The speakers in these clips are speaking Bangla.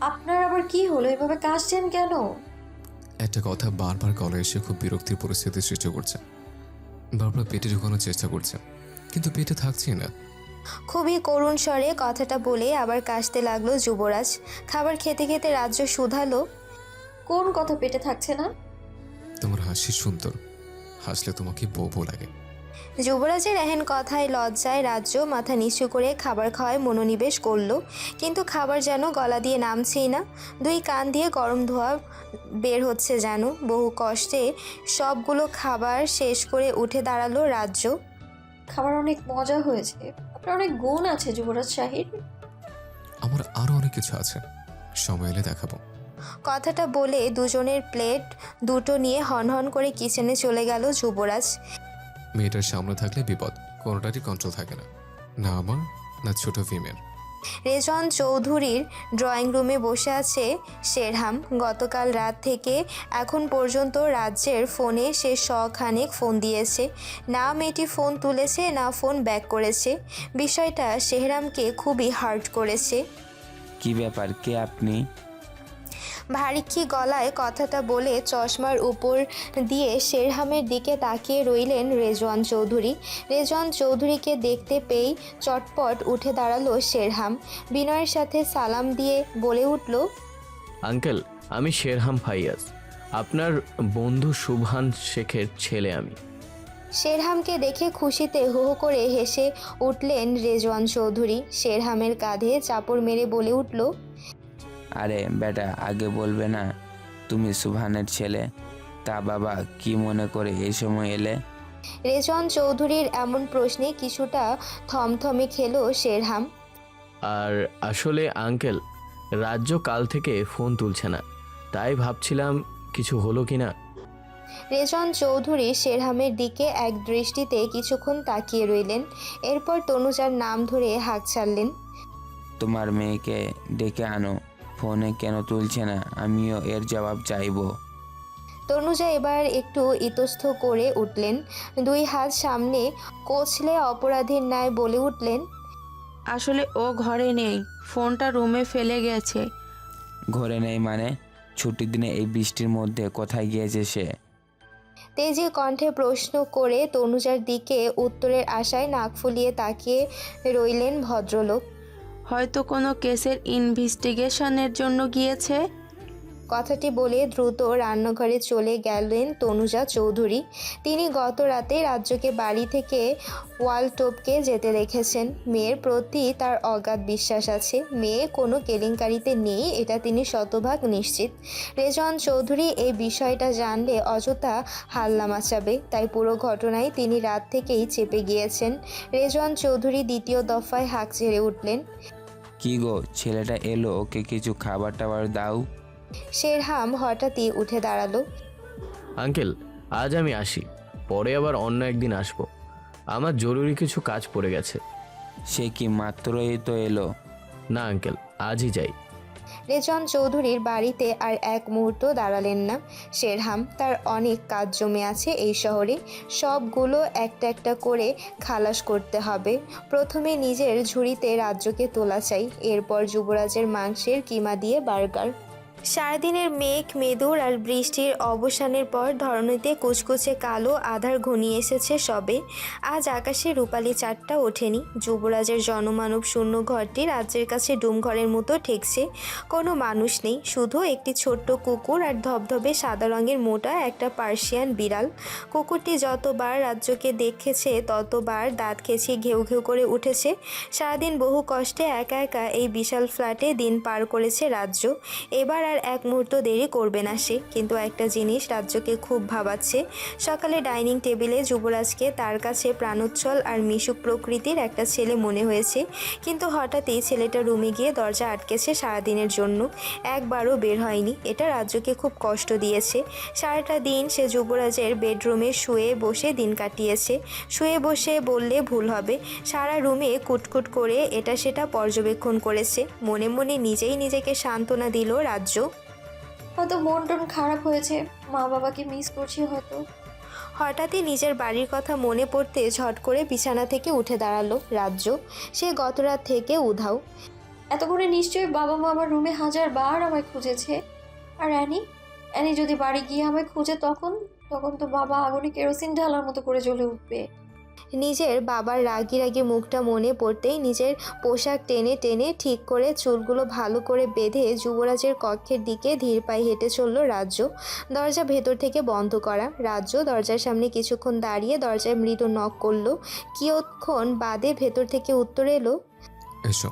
আপনার আবার কি হলো? এভাবে কাশছেন কেন? একটা কথা বারবার গলায় এসে খুব বিরক্তির পরিস্থিতি সৃষ্টি করছে। বারবার পেটে ঢোকানোর চেষ্টা করছে, কিন্তু পেটে থাকছি না। খুবই করুণ স্বরে কথাটা বলে আবার কাশতে লাগলো যুবরাজ। খাবার খেতে খেতে রাজ্য শুধালো, কোন কথা পেটে থাকছে না? তোমার হাসি সুন্দর, হাসলে তোমাকে বউ বউ লাগে। যুবরাজের এহেন কথায় লজ্জায় রাজ্য মাথা নিচু করে খাবার খাওয়ায় মনোনিবেশ করলো, কিন্তু খাবার যেন গলা দিয়ে নামছেই না। দুই কান দিয়ে গরম ধোঁয়া বের হচ্ছে যেন। বহু কষ্টে সবগুলো খাবার শেষ করে উঠে দাঁড়ালো রাজ্য। খাবার অনেক মজা হয়েছে। আপনার অনেক গুণ আছে যুবরাজ শাহির। আমার আরো অনেক কিছু আছে, সময় এলে দেখাবো। কথাটা বলে দুজনের প্লেট দুটো নিয়ে হনহন করে কিচেনে চলে গেল যুবরাজ। মেয়েটার সামনে থাকলে বিপদ, কোনোটারই কন্ট্রোল থাকে না, না আমার না ছোট ভীমের। রেজন চৌধুরীর ড্রয়িং রুমে বসে আছে শেরহাম। গতকাল রাত থেকে এখন পর্যন্ত রাজ্যের ফোনে সে শখানেক ফোন দিয়েছে, না মেয়েটি ফোন তুলেছে না ফোন ব্যাক করেছে। বিষয়টা শেহরামকে খুবই হার্ট করেছে। কি ব্যাপার, কে আপনি? ভারিক্ষি গলায় কথাটা বলে চশমার উপর দিয়ে শেরহামের দিকে তাকিয়ে রইলেন রেজওয়ান চৌধুরী। রেজওয়ান চৌধুরীকে দেখতে পেয়েই চটপট উঠে দাঁড়ালো শেরহাম। বিনয়ের সাথে সালাম দিয়ে বলে উঠল, আঙ্কেল, আমি শেরহাম ফাইয়াজ, আপনার বন্ধু সুবহান শেখের ছেলে আমি। শেরহামকে দেখে খুশিতে হো হো করে হেসে উঠলেন রেজওয়ান চৌধুরী। শেরহামের কাঁধে চাপড় মেরে বলে উঠল, আরে বেটা, আগে বলবে না তুমি সুবহানের ছেলে? তা বাবা, কি মনে করে এই সময় এলে? রেজওয়ান চৌধুরীর এমন প্রশ্নে কিছুটা থমথমে খেলো শেরহাম। আর আসলে আঙ্কেল, রাজ্য কাল থেকে ফোন তুলছে না, তাই ভাবছিলাম কিছু হলো কি না। রেজন চৌধুরী শেরহামের দিকে এক দৃষ্টিতে কিছুক্ষণ তাকিয়ে রইলেন, এরপর তনুজার নাম ধরে হাঁক ছাড়লেন। তোমার মেয়েকে ডেকে আনো, ফোনে কেন তুলছে না আমিও এর জবাব চাইবো। তনুজা এবার একটু ইতস্থ করে উঠলেন, দুই হাত সামনে কোছলে অপরাধীর ন্যায় বলে উঠলেন, আসলে ও ঘরে নেই, ফোনটা রুমে ফেলে গেছে। ঘরে নেই মানে? ছুটির দিনে এই বৃষ্টির মধ্যে কোথায় গিয়েছে সে? তেজে কণ্ঠে প্রশ্ন করে তনুজার দিকে উত্তরের আশায় নাক ফুলিয়ে তাকিয়ে রইলেন ভদ্রলোক। হয়তো কোনো কেসের ইনভেস্টিগেশনের জন্য গিয়েছে। কথাটি বলে দ্রুত রান্নাঘরে চলে গেলেন তনুজা চৌধুরী। তিনি গত রাতে রাজ্যকে বাড়ি থেকে ওয়ালটপকে যেতে দেখেছেন। মেয়ের প্রতি তার অগাধ বিশ্বাস আছে, মেয়ে কোনো কেলেঙ্কারিতে নেই, এটা তিনি শতভাগ নিশ্চিত। রেজন চৌধুরী এই বিষয়টা জানলে অযথা হাল্লা মাচাবে, তাই পুরো ঘটনায় তিনি রাত থেকেই চেপে গিয়েছেন। রেজন চৌধুরী দ্বিতীয় দফায় হাঁক ছেড়ে উঠলেন, কি গো, ছেলেটা এলো, ওকে কিছু খাবার টাবার দাও। শেরহাম হঠাৎই উঠে দাঁড়ালো। আঙ্কেল, আজ আমি আসি, পরে আবার অন্য একদিন আসবো, আমার জরুরি কিছু কাজ পড়ে গেছে। সে কি মাত্রই তো এলো? না আঙ্কেল, আজই যাই। রেজন চৌধুরীর বাড়িতে আর এক মুহূর্ত দাঁড়ালেন না শেরহাম। তার অনেক কাজ জমে আছে এই শহরে, সবগুলো একটা একটা করে খালাস করতে হবে। প্রথমে নিজের ঝুড়িতে রাজ্যকে তোলা চাই, এরপর যুবরাজের মাংসের কিমা দিয়ে বার্গার। সারাদিনের মেঘ মেদুর আর বৃষ্টির অবসানের পর ধরণীতে কুচকুচে কালো আধার ঘনিয়ে এসেছে সবে। আজ আকাশে রূপালি চাঁদটা ওঠেনি। যুবরাজের জনমানব শূন্য ঘরটি রাজ্যের কাছে ডুমঘরের মতো ঠেকছে। কোনো মানুষ নেই, শুধু একটি ছোট্ট কুকুর আর ধবধবে সাদা রঙের মোটা একটা পার্সিয়ান বিড়াল। কুকুরটি যতবার রাজ্যকে দেখেছে ততবার দাঁত খেঁচিয়ে ঘেউ ঘেউ করে উঠেছে। সারাদিন বহু কষ্টে একা একা এই বিশাল ফ্ল্যাটে দিন পার করেছে রাজ্য। এবার আর এক মুহূর্ত দেরি করবে না সে। কিন্তু একটা জিনিস রাজ্যকে খুব ভাবাচ্ছে। সকালে ডাইনিং টেবিলে যুবরাজকে তার কাছে প্রাণোচ্ছল আর মিশুক প্রকৃতির একটা ছেলে মনে হয়েছে, কিন্তু হঠাৎই ছেলেটা রুমে গিয়ে দরজা আটকেছে সারাদিনের জন্য, একবারও বের হয়নি। এটা রাজ্যকে খুব কষ্ট দিয়েছে। সারাটা দিন সে যুবরাজের বেডরুমে শুয়ে বসে দিন কাটিয়েছে। শুয়ে বসে বললে ভুল হবে, সারা রুমে কুটকুট করে এটা সেটা পর্যবেক্ষণ করেছে। মনে মনে নিজেই নিজেকে সান্ত্বনা দিল রাজ্য। হয়তো মন টন খারাপ হয়েছে, মা বাবাকে মিস করছি হয়তো। হঠাৎই নিজের বাড়ির কথা মনে পড়তে ঝট করে বিছানা থেকে উঠে দাঁড়ালো রাজ্য। সে গতরাত থেকে উধাও। এতক্ষণে নিশ্চয়ই বাবা মা আমার রুমে 1000 বার আমায় খুঁজেছে। আর অ্যানি যদি বাড়ি গিয়ে আমায় খুঁজে, তখন তখন তো বাবা আগুনে কেরোসিন ঢালার মতো করে জ্বলে উঠবে। নিজের বাবার রাগি রাগি মুখটা মনে পড়তেই নিজের পোশাক টেনে টেনে ঠিক করে চুলগুলো ভালো করে বেঁধে যুবরাজের কক্ষের দিকে ধীর পায়ে হেঁটে চলল রাজ্য। দরজা ভেতর থেকে বন্ধ করা। রাজ্য দরজার সামনে কিছুক্ষণ দাঁড়িয়ে দরজায় মৃদু নক করলো। কিয়ৎক্ষণ বাদে ভেতর থেকে উত্তর এলো, এসো।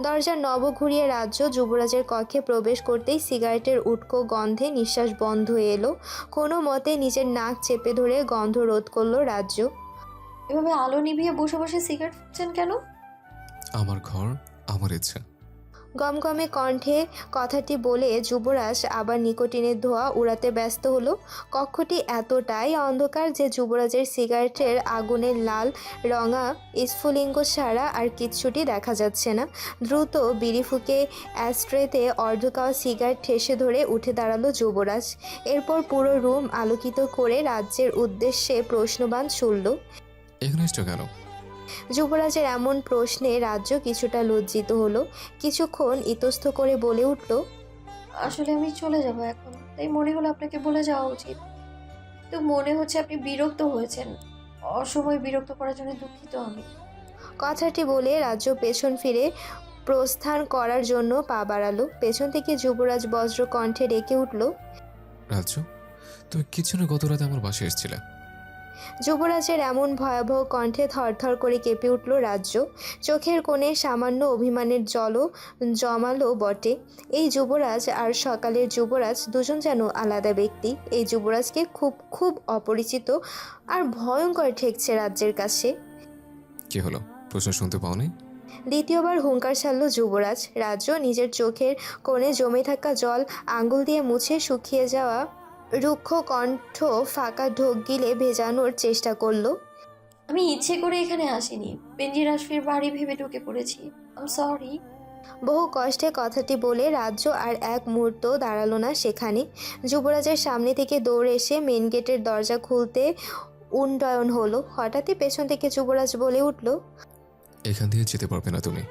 দরজার নব ঘুরিয়ে রাজ্য যুবরাজের কক্ষে প্রবেশ করতেই সিগারেটের উটকো গন্ধে নিঃশ্বাস বন্ধ হয়ে এলো। কোনো মতে নিজের নাক চেপে ধরে গন্ধ রোধ করলো রাজ্য। এভাবে আলো নিভিয়ে বসে বসে সিগারেট ফুঁকছেন কেন? আমার ঘর, আমার ইচ্ছা। গমগমে কণ্ঠে কথাটি বলে যুবরাজ আবার নিকোটিনের ধোঁয়া উড়াতে ব্যস্ত হলো। কক্ষটি এতটাই অন্ধকার যে যুবরাজের সিগারেটের আগুনের লাল রঙা স্ফুলিঙ্গ ছাড়া আর কিচ্ছুটি দেখা যাচ্ছে না। দ্রুত বিড়ি ফুঁকে অ্যাস্ট্রেতে অর্ধকাওয়া সিগারেট ঠেসে ধরে উঠে দাঁড়ালো যুবরাজ। এরপর পুরো রুম আলোকিত করে রাজ্যের উদ্দেশ্যে প্রশ্নবাণ ছুড়ল। এখানে এসছো কেন? যুবরাজের এমন প্রশ্নে রাজ্য কিছুটা লজ্জিত হলো। কিছুক্ষণ ইতস্থ করে বলে উঠল, আসলে আমি চলে যাব এখন, তাই মনে হলো আপনাকে বলে যাওয়া উচিত। তো মনে হচ্ছে আপনি বিরক্ত হয়েছেন। অসময় বিরক্ত করার জন্য দুঃখিত আমি। কথাটি বলে রাজ্য পেছন ফিরে প্রস্থান করার জন্য পা বাড়ালো। পেছন থেকে যুবরাজ বজ্র কণ্ঠে ডেকে উঠল, রাজ্য, তুমি কিছু না গত রাতে আমার বাসায় এসেছিলে। যুবরাজের এমন ভয়াবহ কণ্ঠে থরথর করে কেঁপে উঠল রাজ্য। চোখের কোণে সামান্য অভিমানের জলও জমালো বটে। এই যুবরাজ আর সকালের যুবরাজ দুজন যেন আলাদা ব্যক্তি। এই যুবরাজকে খুব খুব অপরিচিত আর ভয়ঙ্কর ঠেকছে রাজ্যের কাছে। কি হলো, প্রশ্ন শুনতে পাওনি? দ্বিতীয়বার হুঙ্কার ছাড়ল যুবরাজ। রাজ্য নিজের চোখের কোণে জমে থাকা জল আঙ্গুল দিয়ে মুছে শুকিয়ে যাওয়া রুক্ষ কণ্ঠ ফাঁকা ঢোক গিলে ভেজানোর চেষ্টা করলো। আমি ইচ্ছে করে এখানে আসিনি, বেনজির আশফির বাড়ি ভেবে ঢুকে পড়েছি। I am sorry. বহু কষ্টে কথাটি বলে রাজ্য আর এক মুহূর্ত দাঁড়ালো না সেখানে। যুবরাজের সামনে থেকে দৌড়ে এসে মেন গেটের দরজা খুলতে উন্নয়ন হলো। হঠাৎই পেছন থেকে যুবরাজ বলে উঠল, এখান দিয়ে যেতে পারবে না তুমি।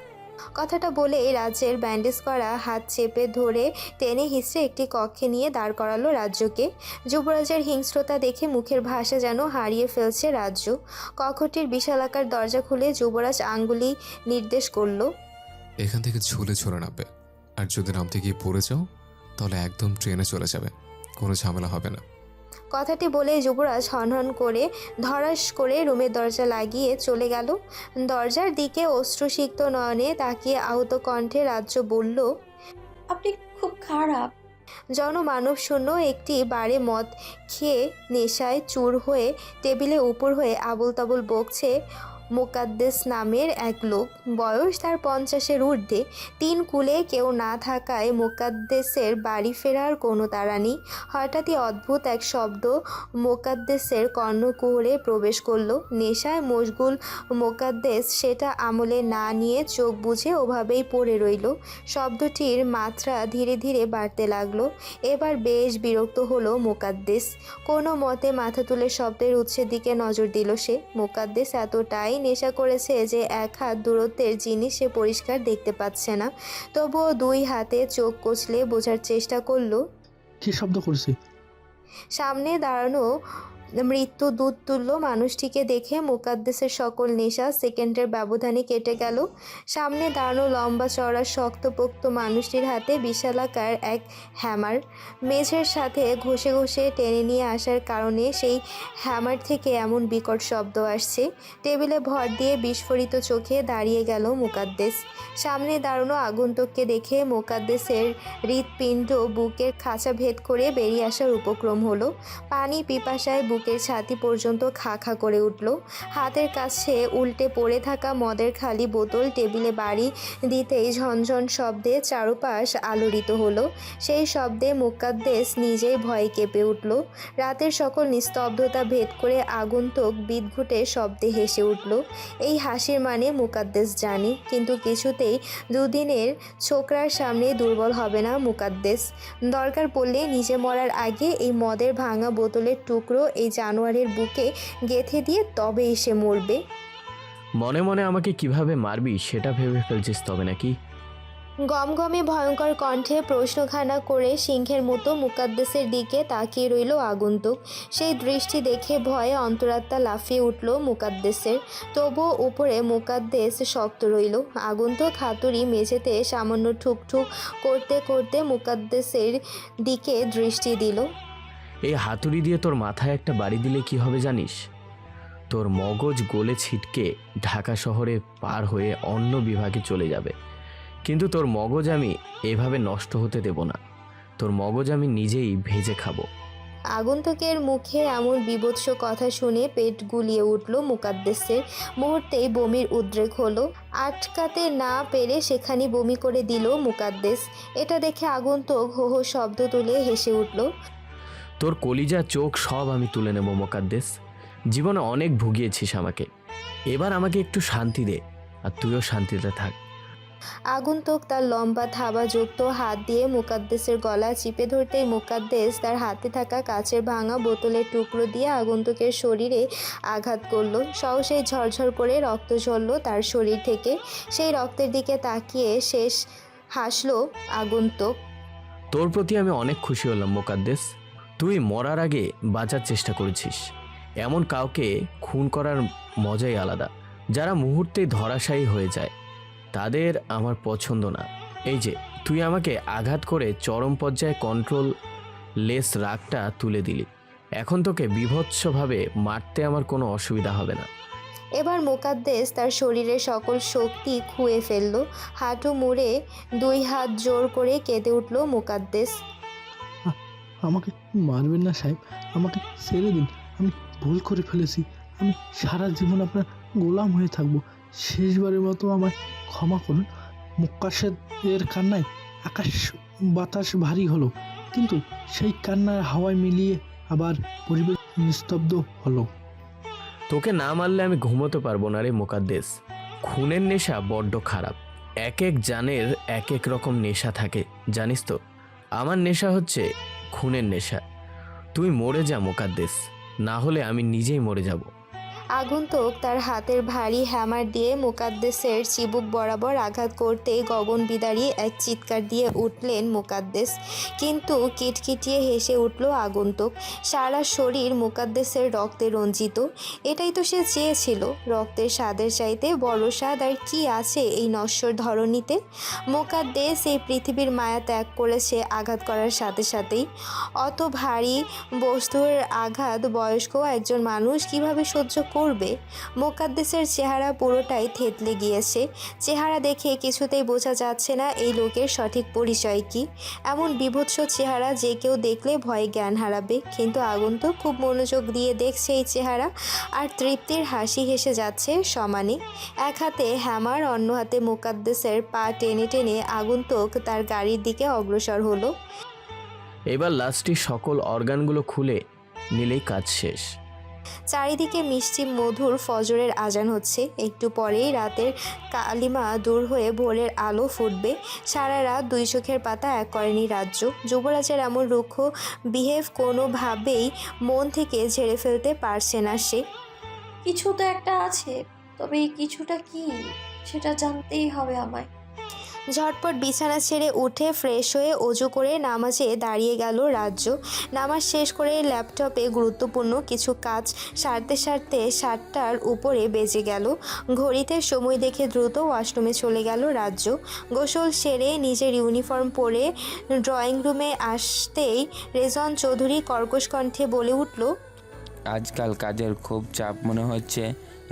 কথাটা বলে রাজ্যের ব্যান্ডেজ করা হাত চেপে ধরে টেনে হিঁচড়ে একটি কক্ষে নিয়ে দাঁড় করালো রাজ্যকে। যুবরাজের হিংস্রতা দেখে মুখের ভাষা যেন হারিয়ে ফেলছে রাজ্য। কক্ষটির বিশালাকার দরজা খুলে যুবরাজ আঙ্গুলি নির্দেশ করলো, এখান থেকে ঝুলে ঝরে নামবে। আর যদি নামতে গিয়ে পড়ে যাও তাহলে একদম ট্রেনে চলে যাবে, কোনো ঝামেলা হবে না। কথাটি বলে যুবরাজ হনহন করে ধরাস করে রুমের দরজা লাগিয়ে চলে গেল। দরজার দিকে অশ্রুসিক্ত নয়নে তাকিয়ে আহত কণ্ঠে রাজ্য বলল, আপনি খুব খারাপ। জনমানব শূন্য একটি বারে মদ খেয়ে নেশায় চুর হয়ে টেবিলে উপর হয়ে আবল তাবল বকছে মোকাদ্দেস নামের এক লোক। বয়স তার 50-এর ঊর্ধ্বে। 3 কুলে কেউ না থাকায় মোকাদ্দেসের বাড়ি ফেরার কোনো তাড়া নেই। হঠাৎই অদ্ভুত এক শব্দ মোকাদ্দেসের কর্ণকুহরে প্রবেশ করলো। নেশায় মশগুল মোকাদ্দেস সেটা আমলে না নিয়ে চোখ বুজে ওভাবেই পড়ে রইল। শব্দটির মাত্রা ধীরে ধীরে বাড়তে লাগলো। এবার বেশ বিরক্ত হলো মোকাদ্দেস। কোনো মতে মাথা তুলে শব্দের উৎসের দিকে নজর দিল সে। মোকাদ্দেস এতটাই নেশা করেছে যে 1 হাত দূরত্বের জিনিস সে পরিষ্কার দেখতে পাচ্ছে না। তবুও 2 হাতে চোখ কচলে বোঝার চেষ্টা করলো। কি শব্দ করছে? সামনে দাঁড়ানো মৃত্যু দূত তুল্য মানুষটিকে দেখে মোকাদ্দেসের সকল নেশা সেকেন্ডের ব্যবধানে কেটে গেল। সামনে দাঁড়ানো লম্বা চওড়া শক্তপোক্ত মানুষটির হাতে বিশালাকার এক হ্যামার। মেঝের সাথে ঘষে ঘষে টেনে নিয়ে আসার কারণে সেই হ্যামার থেকে এমন বিকট শব্দ আসছে। টেবিলে ভর দিয়ে বিস্ফোরিত চোখে দাঁড়িয়ে গেল মোকাদ্দেস। সামনে দাঁড়ানো আগন্তুককে দেখে মোকাদ্দেসের হৃৎপিণ্ড বুকের খাঁচা ভেদ করে বেরিয়ে আসার উপক্রম হলো। পানি পিপাসায় বুকের ছাতি পর্যন্ত খা খা করে উঠল। হাতের কাছে উল্টে পড়ে থাকা মদের খালি বোতল টেবিলে বাড়ি দিতেই ঝনঝন শব্দে চারপাশ আলোড়িত হলো। সেই শব্দে মোকাদ্দেস নিজেই ভয়ে কেঁপে উঠল। রাতের সকল নিস্তব্ধতা ভেদ করে আগন্তুক বিদঘুটে শব্দে হেসে উঠল। এই হাসির মানে মোকাদ্দেস জানে, কিন্তু কিছুতেই দুদিনের ছোকরার সামনে দুর্বল হবে না মোকাদ্দেস। দরকার পড়লে নিজে মরার আগে এই মদের ভাঙা বোতলের টুকরো এই জানোয়ারের বুকে গেঁথে দিয়ে তবেই সে মরবে। মনে মনে আমাকে কিভাবে মারবি সেটা ভেবে ফেলছিস তবে নাকি? গমগমে ভয়ঙ্কর কণ্ঠে প্রশ্নখানা করে সিংহের মতো মুকাদ্দেসের দিকে তাকিয়ে রইল আগন্তুক। সেই দৃষ্টি দেখে ভয়ে অন্তরাত্মা লাফিয়ে উঠল মুকাদ্দেসের। তবুও উপরে মুকাদ্দেস শক্ত রইল। আগন্তুক হাতুড়ি মেঝেতে সামান্য ঠুকঠুক করতে করতে মুকাদ্দেসের দিকে দৃষ্টি দিল। এই হাতুড়ি দিয়ে তোর মাথায় একটা বাড়ি দিলে কি হবে জানিস? তোর মগজ গলে ছিটকে ঢাকা শহরে পার হয়ে অন্য বিভাগে চলে যাবে। কিন্তু তোর মগজ আমি এভাবে নষ্ট হতে দেব না। তোর মগজ আমি নিজেই ভেজে খাবো। আগন্তুকের মুখে এমন বীভৎস কথা শুনে পেট গুলিয়ে উঠল মুকাদ্দেসের। মুহূর্তেই বমির উদ্রেক হলো। আটকাতে না পেরে সেখানে বমি করে দিল মুকাদ্দেস। এটা দেখে আগন্তুক হো হো শব্দ তুলে হেসে উঠল। তোর কলিজা চোখ সব আমি তুলে নেব মুকাদ্দেস। জীবনে অনেক ভুগিয়েছিস আমাকে, এবার আমাকে একটু শান্তি দে, আর তুইও শান্তিতে থাক। আগন্তুক তার লম্বা থাবাযুক্ত হাত দিয়ে মুকাদ্দেসের গলা চিপে ধরতেই মুকাদ্দেস তার হাতে থাকা কাচের ভাঙা বোতলের টুকরো দিয়ে আগন্তুকের শরীরে আঘাত করলো। সহসেই ঝরঝর করে রক্ত ঝরল তার শরীর থেকে। সেই রক্তের দিকে তাকিয়ে শেষ হাসলো আগন্তুক। তোর প্রতি আমি অনেক খুশি হলাম মুকাদ্দেস। তুই মরার আগে বাঁচার চেষ্টা করেছিস। এমন কাউকে খুন করার মজাই আলাদা। যারা মুহূর্তেই ধরাশায়ী হয়ে যায় তাদের আমার পছন্দ না। এই যে তুই আমাকে আঘাত করে চরম পর্যায়ে কন্ট্রোল লেস রাগটা তুলে দিলি। এখন তোকে বীভৎসভাবে মারতে আমার কোনো অসুবিধা হবে না। এবার মুকাদ্দেস তার শরীরের সকল শক্তি খুয়ে ফেলল। হাঁটু মুড়ে দুই হাত জোর করে কেঁদে উঠল মুকাদ্দেস। আমাকে মারবেন না সাহেব, আমাকে ছেড়ে দিন। আমি ভুল করে ফেলেছি। আমি সারা জীবন আপনার গোলাম হয়ে থাকবো। শেষবারের মতো আমায় ক্ষমা করুন। মুক্কাশের এর কান্নায় আকাশ বাতাস ভারী হলো, কিন্তু সেই কান্নার হাওয়ায় মিলিয়ে আবার পরিবেশ নিস্তব্ধ হলো। তোকে না মারলে আমি ঘুমোতে পারবো না রে মুকাদ্দেস। খুনের নেশা বড্ড খারাপ। এক এক জানের এক এক রকম নেশা থাকে, জানিস তো? আমার নেশা হচ্ছে খুনের নেশা। তুই মরে যা মুকাদ্দেস, না হলে আমি নিজেই মরে যাব। আগন্তুক তার হাতের ভারী হ্যামার দিয়ে মুকাদ্দেসের চিবুক বরাবর আঘাত করতে গগন বিদারী এক চিৎকার দিয়ে উঠলেন মুকাদ্দেস। কিন্তু কিটকিটিয়ে হেসে উঠল আগন্তুক। সারা শরীর মুকাদ্দেসের রক্তে রঞ্জিত। এটাই তো সে চেয়েছিল। রক্তের স্বাদের চাইতে বড় স্বাদ আর কি আছে এই নশ্বর ধরণীতে? মুকাদ্দেস এই পৃথিবীর মায়া ত্যাগ করেছে আঘাত করার সাথে সাথেই। অত ভারী বস্তুর আঘাত বয়স্ক একজন মানুষ কিভাবে সহ্য করবে? মুকাদ্দেসের চেহারা পুরোটাই থেতলে গিয়েছে। চেহারা দেখে কিছুতেই বোঝা যাচ্ছে না এই লোকের সঠিক পরিচয় কি। এমন বীভৎস চেহারা যে কেউ দেখলে ভয়ে জ্ঞান হারাবে। কিন্তু আগন্তুক খুব মনোযোগ দিয়ে দেখছে এই চেহারা, আর তৃপ্তির হাসি হেসে যাচ্ছে সমানে। এক হাতে হ্যামার, অন্য হাতে মুকাদ্দেসের পা টেনে টেনে আগন্তুক তার গাড়ির দিকে অগ্রসর হলো। এবার লাস্টের সকল অর্গানগুলো খুলে নিলেই কাজ শেষ। চারিদিকে মিষ্টি মধুর ফজরের আজান হচ্ছে। একটু পরেই রাতের কালিমা দূর হয়ে ভোরের আলো ফুটবে। সারা রাত দুই চোখের পাতা এক করেনি রাজ্য। যুবরাজের এমন রুক্ষ বিহেভ কোনোভাবেই মন থেকে ঝেড়ে ফেলতে পারছে না সে। কিছু তো একটা আছে, তবে এই কিছুটা কি সেটা জানতেই হবে আমায়। ঝটপট বিছানা ছেড়ে উঠে ফ্রেশ হয়ে অজু করে নামাজে দাঁড়িয়ে গেল রাজ্য। নামাজ শেষ করে ল্যাপটপে গুরুত্বপূর্ণ কিছু কাজ সারতে সারতে 7টার উপরে বেজে গেল। ঘড়িতে সময় দেখে দ্রুত ওয়াশরুমে চলে গেল রাজ্য। গোসল সেরে নিজের ইউনিফর্ম পরে ড্রয়িং রুমে আসতেই রেজন চৌধুরী কর্কশ কণ্ঠে বলে উঠল, আজকাল কাজের খুব চাপ মনে হচ্ছে।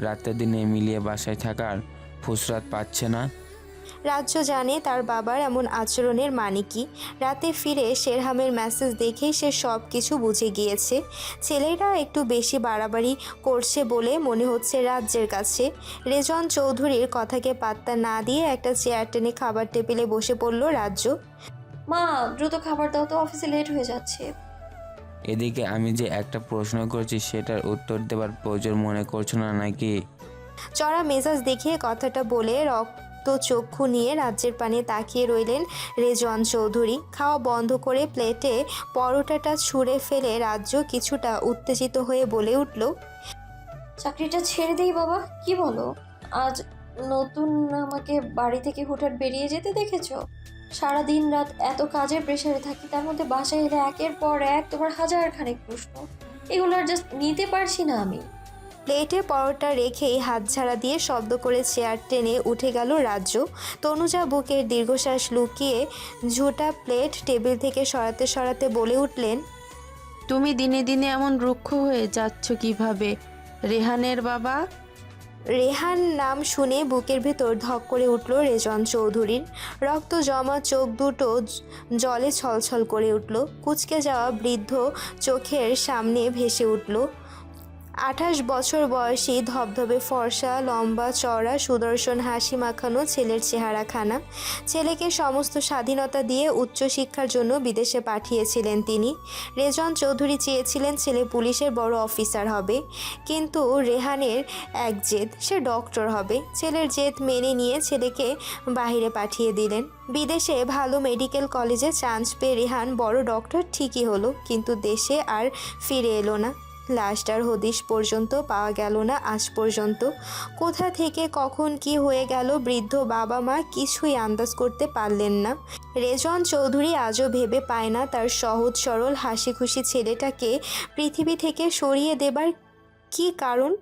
রাতে দিনে মিলিয়ে বাসায় থাকার ফুসরাত পাচ্ছে না। রাজ্য জানে তার বাবার এমন আচরণের মানে কি। রাতে ফিরে শেরহামের মেসেজ দেখেই সে সব কিছু বুঝে গিয়েছে। ছেলেরা একটু বেশি বাড়াবাড়ি করছে বলে মনে হচ্ছে রাজ্যের কাছে। রেজন চৌধুরীর কথাকে পাত্তা না দিয়ে একটা চেয়ার টেনে খাবার টেবিলে বসে পড়ল রাজ্য। মা, দ্রুত খাবার দাও তো, অফিসে লেট হয়ে যাচ্ছে। এদিকে আমি যে একটা প্রশ্ন করছি সেটার উত্তর দেওয়ার প্রয়োজন মনে করছো না নাকি? চড়া মেজাজ দেখিয়ে কথাটা বলে রক্ত চক্ষু নিয়ে রাজ্যের পানে তাকিয়ে রইলেন রেজওয়ান চৌধুরী। খাওয়া বন্ধ করে প্লেটে পরোটাটা ছুঁড়ে ফেলে রাজ্য কিছুটা উত্তেজিত হয়ে বলে উঠল, চাকরিটা ছেড়ে দেই বাবা, কি বলো? আজ নতুন আমাকে বাড়ি থেকে হুটহাট বেরিয়ে যেতে দেখেছো? সারা দিন রাত এত কাজের প্রেশারে থাকি, তার মধ্যে বাসায় এলে একের পর এক তোমার হাজার খানেক প্রশ্ন, এগুলো আর জাস্ট নিতে পারছি না আমি। প্লেটে পরোটা রেখেই হাত ঝাড়া দিয়ে শব্দ করে চেয়ার টেনে উঠে গেল রাজ্য। তনুজা বুকের দীর্ঘশ্বাস লুকিয়ে ঝুটা প্লেট টেবিল থেকে সরাতে সরাতে বলে উঠলেন, তুমি দিনে দিনে এমন রুক্ষ হয়ে যাচ্ছ কিভাবে? রেহানের বাবা? রেহান নাম শুনে বুকের ভেতর ধক করে উঠল রেজন চৌধুরীর। রক্ত জমা চোখ দুটো জলে ছলছল করে উঠল। কুঁচকে যাওয়া বৃদ্ধ চোখের সামনে ভেসে উঠল 28 বছর বয়সী ধবধবে ফর্সা লম্বা চওড়া সুদর্শন হাসি মাখানো ছেলের চেহারাখানা। ছেলেকে সমস্ত স্বাধীনতা দিয়ে উচ্চশিক্ষার জন্য বিদেশে পাঠিয়েছিলেন তিনি। রেজন চৌধুরী চেয়েছিলেন ছেলে পুলিশের বড় অফিসার হবে, কিন্তু রেহানের এক জেদ, সে ডক্টর হবে। ছেলের জেদ মেনে নিয়ে ছেলেকে বাইরে পাঠিয়ে দিলেন। বিদেশে ভালো মেডিকেল কলেজে চান্স পেয়ে রেহান বড় ডক্টর ঠিকই হলো, কিন্তু দেশে আর ফিরে এলো না। লাশটার হদিশ পর্যন্ত পাওয়া গেল না আজ পর্যন্ত। কোথা থেকে কখন কি হয়ে গেল বৃদ্ধ বাবা মা কিছুই আন্দাজ করতে পারলেন না। রেজন চৌধুরী আজও ভেবে পায় না তার সহজ সরল হাসি খুশি ছেলেটাকে পৃথিবী থেকে সরিয়ে দেবার কী কারণ।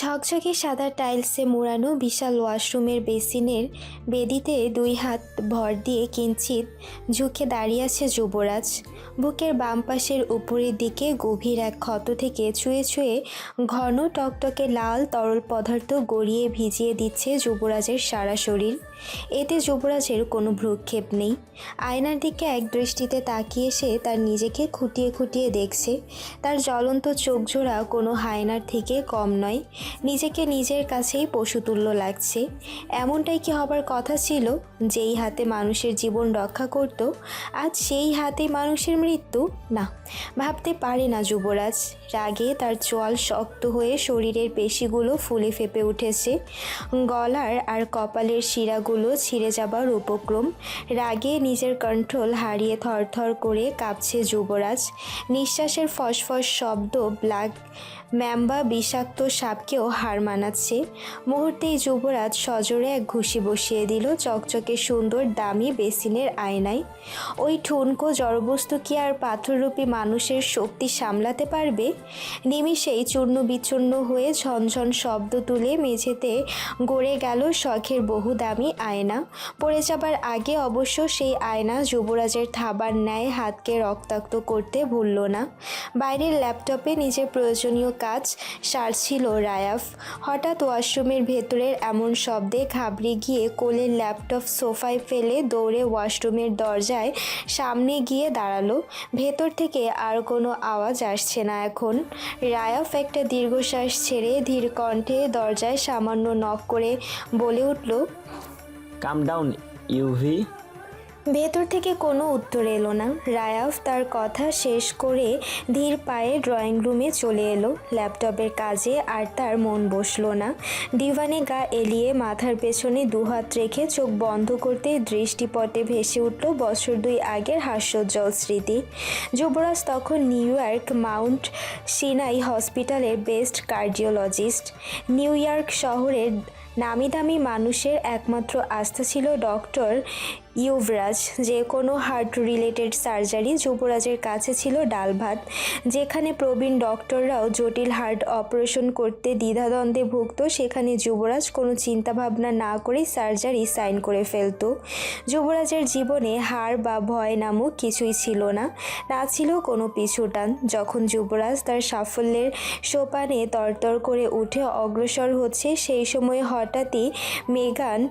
ঝকঝকে সাদা টাইলসে মোড়ানো বিশাল ওয়াশরুমের বেসিনের বেদিতে 2 হাত ভর দিয়ে কিঞ্চিত ঝুঁকে দাঁড়িয়ে আছে যুবরাজ। বুকের বাম পাশের উপরের দিকে গভীর এক ক্ষত থেকে ছুঁয়ে ছুঁয়ে ঘন টকটকে লাল তরল পদার্থ গড়িয়ে ভিজিয়ে দিচ্ছে যুবরাজের সারা শরীর। এতে যুবরাজের কোনো ভ্রুক্ষেপ নেই। আয়নার দিকে এক দৃষ্টিতে তাকিয়ে সে তার নিজেকে খুঁটিয়ে খুঁটিয়ে দেখছে। তার জ্বলন্ত চোখজোড়া কোনো হায়নার থেকে কম নয়। নিজেকে নিজের কাছেই পশুতুল্য লাগছে। এমনটাই কি হবার কথা ছিল? যেই হাতে মানুষের জীবন রক্ষা করত, আজ সেই হাতে মানুষের মৃত্যু? না, ভাবতে পারে না যুবরাজ। রাগে তার চোয়াল শক্ত হয়ে শরীরের পেশিগুলো ফুলে ফেপে উঠেছে। গলার আর কপালের শিরাগুলো ছিঁড়ে যাবার উপক্রম। রাগে নিজের কন্ট্রোল হারিয়ে থরথর করে কাঁপছে যুবরাজ। নিঃশ্বাসের ফসফস শব্দ ব্ল্যাক ম্যাম্বা বিষাক্ত সাপকেও হার মানাচ্ছে। মুহূর্তেই যুবরাজ সজোরে এক ঘুষি বসিয়ে দিল চকচকে সুন্দর দামি বেসিনের আয়নায়। ওই ঠুনকো জড়বস্তু কি আর পাথররূপী মানুষের শক্তি সামলাতে পারবে? নিমিষেই চূর্ণ বিচূর্ণ হয়ে ঝনঝন শব্দ তুলে মেঝেতে গড়ে গেল শখের বহু দামি আয়না। পড়ে যাবার আগে অবশ্য সেই আয়না যুবরাজের থাবার ন্যায় হাতকে রক্তাক্ত করতে ভুলল না। বাইরের ল্যাপটপে নিজের প্রয়োজনীয় কাজ সারছিল রায়াফ। হঠাৎ ওয়াশরুমের ভেতরের এমন শব্দে ঘাবড়ে গিয়ে কোলের ল্যাপটপ সোফায় ফেলে দৌড়ে ওয়াশরুমের দরজায় সামনে গিয়ে দাঁড়ালো। ভেতর থেকে আর কোনো আওয়াজ আসছে না এখন। রায়াফ একটা দীর্ঘশ্বাস ছেড়ে ধীর কণ্ঠে দরজায় সামান্য নক করে বলে উঠল, কাম ডাউন ইউভি। ভেতর থেকে কোনো উত্তর এলো না। রায়াফ তার কথা শেষ করে ধীর পায়ে ড্রয়িং রুমে চলে এলো। ল্যাপটপের কাজে আর তার মন বসলো না। দিভানে গা এলিয়ে মাথার পেছনে 2 হাত রেখে চোখ বন্ধ করতে দৃষ্টিপটে ভেসে উঠল বছর 2 আগের হাস্যোজ্জ্বল স্মৃতি। যুবরাজ তখন নিউ ইয়র্ক মাউন্ট সিনাই হসপিটালের বেস্ট কার্ডিওলজিস্ট। নিউ ইয়র্ক শহরের নামি দামি মানুষের একমাত্র আস্থা ছিল ডক্টর ইউভরাজ। যে কোনো হার্ট রিলেটেড সার্জারি যুবরাজের কাছে ছিল ডাল ভাত। যেখানে প্রবীণ ডক্টররাও জটিল হার্ট অপারেশন করতে দ্বিধাদ্বন্দ্বে ভুগত, সেখানে যুবরাজ কোনো চিন্তাভাবনা না করেই সার্জারি সাইন করে ফেলত। যুবরাজের জীবনে হার বা ভয় নামক কিছুই ছিল না, না ছিল কোনো পিছুটান। যখন যুবরাজ তার সাফল্যের সোপানে তরতর করে উঠে অগ্রসর হচ্ছে, সেই সময় হঠাৎই মেগান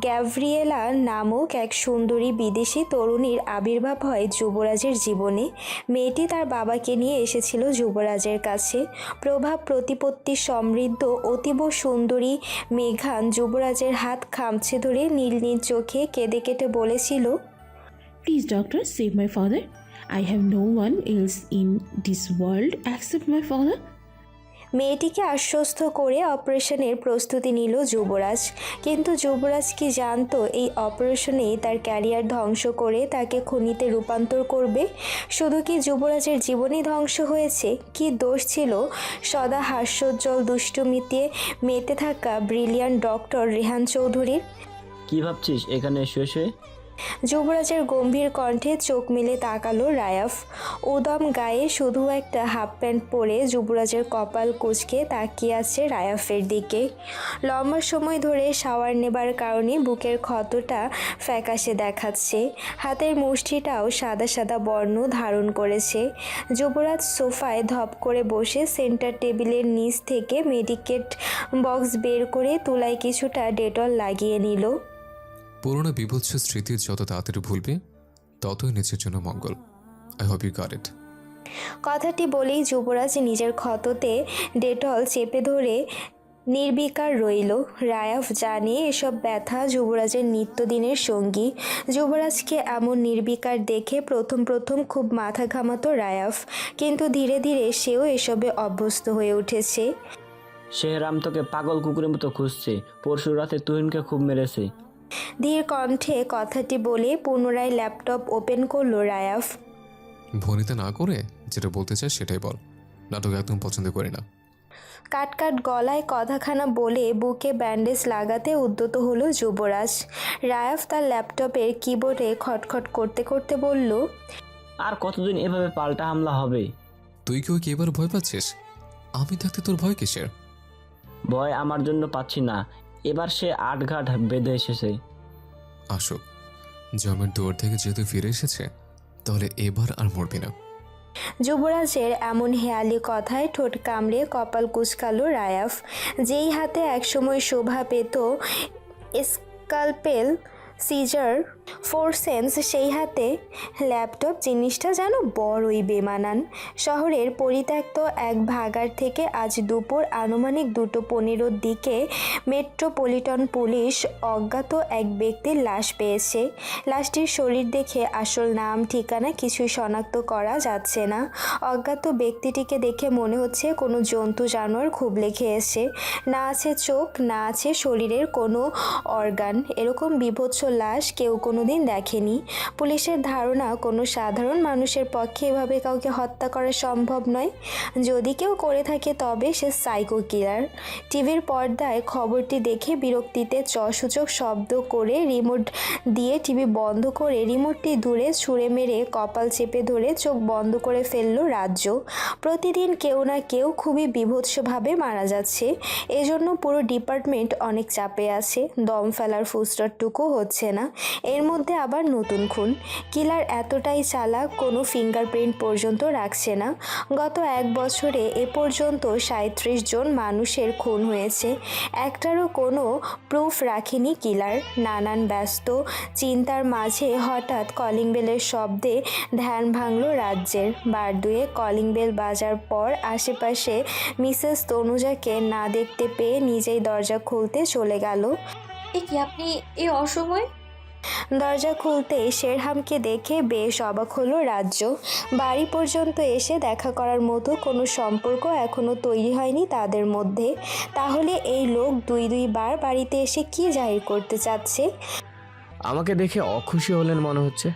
গ্যাব্রিয়েলা নামক এক সুন্দরী বিদেশি তরুণীর আবির্ভাব হয় যুবরাজের জীবনে। মেয়েটি তার বাবাকে নিয়ে এসেছিল যুবরাজের কাছে। প্রভাব প্রতিপত্তি সমৃদ্ধ অতীব সুন্দরী মেঘান যুবরাজের হাত খামছে ধরে নীল নীল চোখে কেঁদে কেটে বলেছিল, Please, doctor, save my father. I have no one else in this world except my father. মেয়েটিকে আশ্বস্ত করে অপারেশনের প্রস্তুতি নিল যুবরাজ। কিন্তু যুবরাজ কি জানতো এই অপারেশনেই তার ক্যারিয়ার ধ্বংস করে তাকে খুনিতে রূপান্তর করবে? শুধু কি যুবরাজের জীবনই ধ্বংস হয়েছে? কি দোষ ছিল সদা হাস্যোজ্জ্বল দুষ্টুমিতে মেতে থাকা ব্রিলিয়ান্ট ডক্টর রেহান চৌধুরীর? কি ভাবছিস এখানে শুয়ে শুয়ে? যুবরাজের গম্ভীর কণ্ঠে চোখ মেলে তাকালো রায়াফ। উদম গায়ে শুধু একটা হাফ প্যান্ট পরে যুবরাজের কপাল কুঁচকে তাকিয়ে আছে রায়াফের দিকে। লম্বা সময় ধরে শাওয়ার নেবার কারণে বুকের ক্ষতটা ফ্যাকাশে দেখাচ্ছে। হাতের মুষ্টিটাও সাদা সাদা বর্ণ ধারণ করেছে। যুবরাজ সোফায় ধপ করে বসে সেন্টার টেবিলের নিচ থেকে মেডিকেট বক্স বের করে তুলায় কিছুটা ডেটল লাগিয়ে নিল। পুরোনো বিভৎস স্মৃতি যত তাড়াতাড়ি ভুলবি ততই নিজের জন্য মঙ্গল। I hope you got it. কথাটি বলেই যুবরাজ নিজের ক্ষততে ডেটল চেপে ধরে নির্বিকার রইল। রায়াফ জানে এসব ব্যথা যুবরাজের নিত্যদিনের সঙ্গী। যুবরাজকে এমন নির্বিকার দেখে প্রথম প্রথম খুব মাথা ঘামাতো রায়াফ, কিন্তু ধীরে ধীরে সেও এসবে অভ্যস্ত হয়ে উঠেছে। শেহরাম তোকে পাগল কুকুরের মতো খুঁজছে, পরশু রাতে তুহিনকে খুব মেরেছে। ধীর কণ্ঠে কথাটি বলে পুনরায় ল্যাপটপ ওপেন করলো রায়াফ। ভনিতা না করে যেটা বলতে চাই সেটাই বল। নাটক একদম পছন্দ করি না। কাট কাট গলায় কথাখানা বলে বুকে ব্যান্ডেজ লাগাতে উদ্যত হলো যুবরাজ। রায়াফ তার ল্যাপটপের কিবোর্ডে খটখট করতে করতে বলল, আর কতদিন এভাবে পাল্টা হামলা হবে? তুই কেউ কি এবার ভয় পাচ্ছিস? আমি থাকতে তোর ভয় কিসের? ভয় আমার জন্য পাচ্ছি না, এবার সে আটঘাট বেঁধে এসেছে। আসুক, জমের দুয়ার থেকে যেহেতু ফিরে এসেছে তাহলে এবার আর মরবি না। যুবরাজের এমন হেয়ালি কথায় ঠোঁট কামড়ে কপাল কুঁচকালো রায়াফ। যেই হাতে একসময় শোভা পেত স্কালপেল, সিজার, ফোরসেন্স, সেই হাতে ল্যাপটপ জিনিসটা যেন বড়ই বেমানান। শহরের পরিত্যক্ত এক ভাগাড় থেকে আজ দুপুর আনুমানিক 2:15 দিকে মেট্রোপলিটন পুলিশ অজ্ঞাত এক ব্যক্তির লাশ পেয়েছে। লাশটির শরীর দেখে আসল নাম ঠিকানা কিছুই শনাক্ত করা যাচ্ছে না। অজ্ঞাত ব্যক্তিটিকে দেখে মনে হচ্ছে কোনো জন্তু জানোয়ার খুবলে খেয়েছে। না আছে চোখ, না আছে শরীরের কোনো অর্গান। এরকম বিভৎস লাশ কেউ কোনোদিন দেখেনি। পুলিশের ধারণা কোনো সাধারণ মানুষের পক্ষে এভাবে কাউকে হত্যা করা সম্ভব নয়। যদি কেউ করে থাকে তবে সে সাইকো কিলার। টিভির পর্দায় খবরটি দেখে বিরক্তিতে সূচক শব্দ করে রিমোট দিয়ে টিভি বন্ধ করে রিমোটটি দূরে ছুঁড়ে মেরে কপাল চেপে ধরে চোখ বন্ধ করে ফেলল রাজ্য। প্রতিদিন কেউ না কেউ খুবই বীভৎসভাবে মারা যাচ্ছে। এজন্য পুরো ডিপার্টমেন্ট অনেক চাপে আছে। দম ফেলার ফুসটারটুকু হচ্ছে না। এর মধ্যে আবার নতুন খুন। কিলার এতটাই চালাক, কোনো ফিঙ্গারপ্রিন্ট পর্যন্ত রাখছে না। গত 1 বছরে এ পর্যন্ত 37 জন মানুষের খুন হয়েছে। একটারও কোনো প্রুফ রাখেনি কিলার। নানান ব্যস্ত চিন্তার মাঝে হঠাৎ কলিং বেলের শব্দে ধ্যান ভাঙল রাজ্যের। বার দুয়ে কলিং বেল বাজার পর আশেপাশে মিসেস তনুজাকে না দেখতে পেয়ে নিজেই দরজা খুলতে চলে গেল। এ কি আপনি এই অসময়? দরজা খুলতেই শেরহামকে দেখে বেশ অবাক হলো রাজ্য। বাড়ি পর্যন্ত এসে দেখা করার মতো কোনো সম্পর্ক এখনো তৈরি হয়নি তাদের মধ্যে। তাহলে এই লোক 2 বার বাড়িতে এসে কি জাহির করতে চাচ্ছে? আমাকে দেখে অখুশি হলেন মনে হচ্ছে।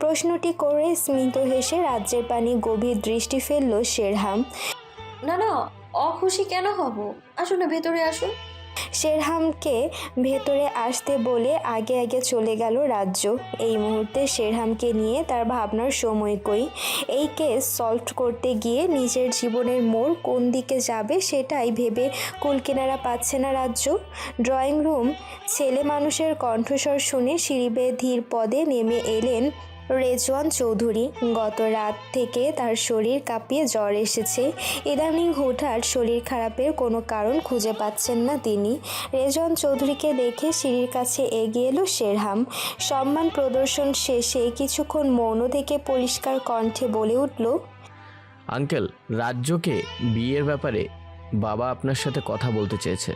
প্রশ্নটি করে স্মিত হেসে রাজ্যের পানি গভীর দৃষ্টি ফেলল শেরহাম। না না, অখুশি কেন হব? আসুন না, ভেতরে আসুন। শেরহামকে ভেতরে আসতে বলে আগে আগে চলে গেল রাজ্য। এই মুহূর্তে শেরহামকে নিয়ে তার ভাবনার সময় কই। এই কেস সলভ করতে গিয়ে নিজের জীবনের মোড় কোন দিকে যাবে সেটাই ভেবে কুলকিনারা পাচ্ছে না রাজ্য। ড্রয়িং রুম ছেলে মানুষের কণ্ঠস্বর শুনে সিঁড়ি বেয়ে ধীর পদে নেমে এলেন রেজওয়ান চৌধুরী। গত রাত থেকে তার শরীর কাঁপিয়ে জ্বর এসেছে। ইদানিং হুটহাট শরীর খারাপের কোনো কারণ খুঁজে পাচ্ছেন না তিনি। রেজওয়ান চৌধুরীকে দেখে সিঁড়ির কাছে এগিয়ে এলো শেরহাম। সম্মান প্রদর্শন শেষে কিছুক্ষণ মৌন থেকে পরিষ্কার কণ্ঠে বলে উঠল, আঙ্কেল, রাজ্যকে বিয়ের ব্যাপারে বাবা আপনার সাথে কথা বলতে চেয়েছে।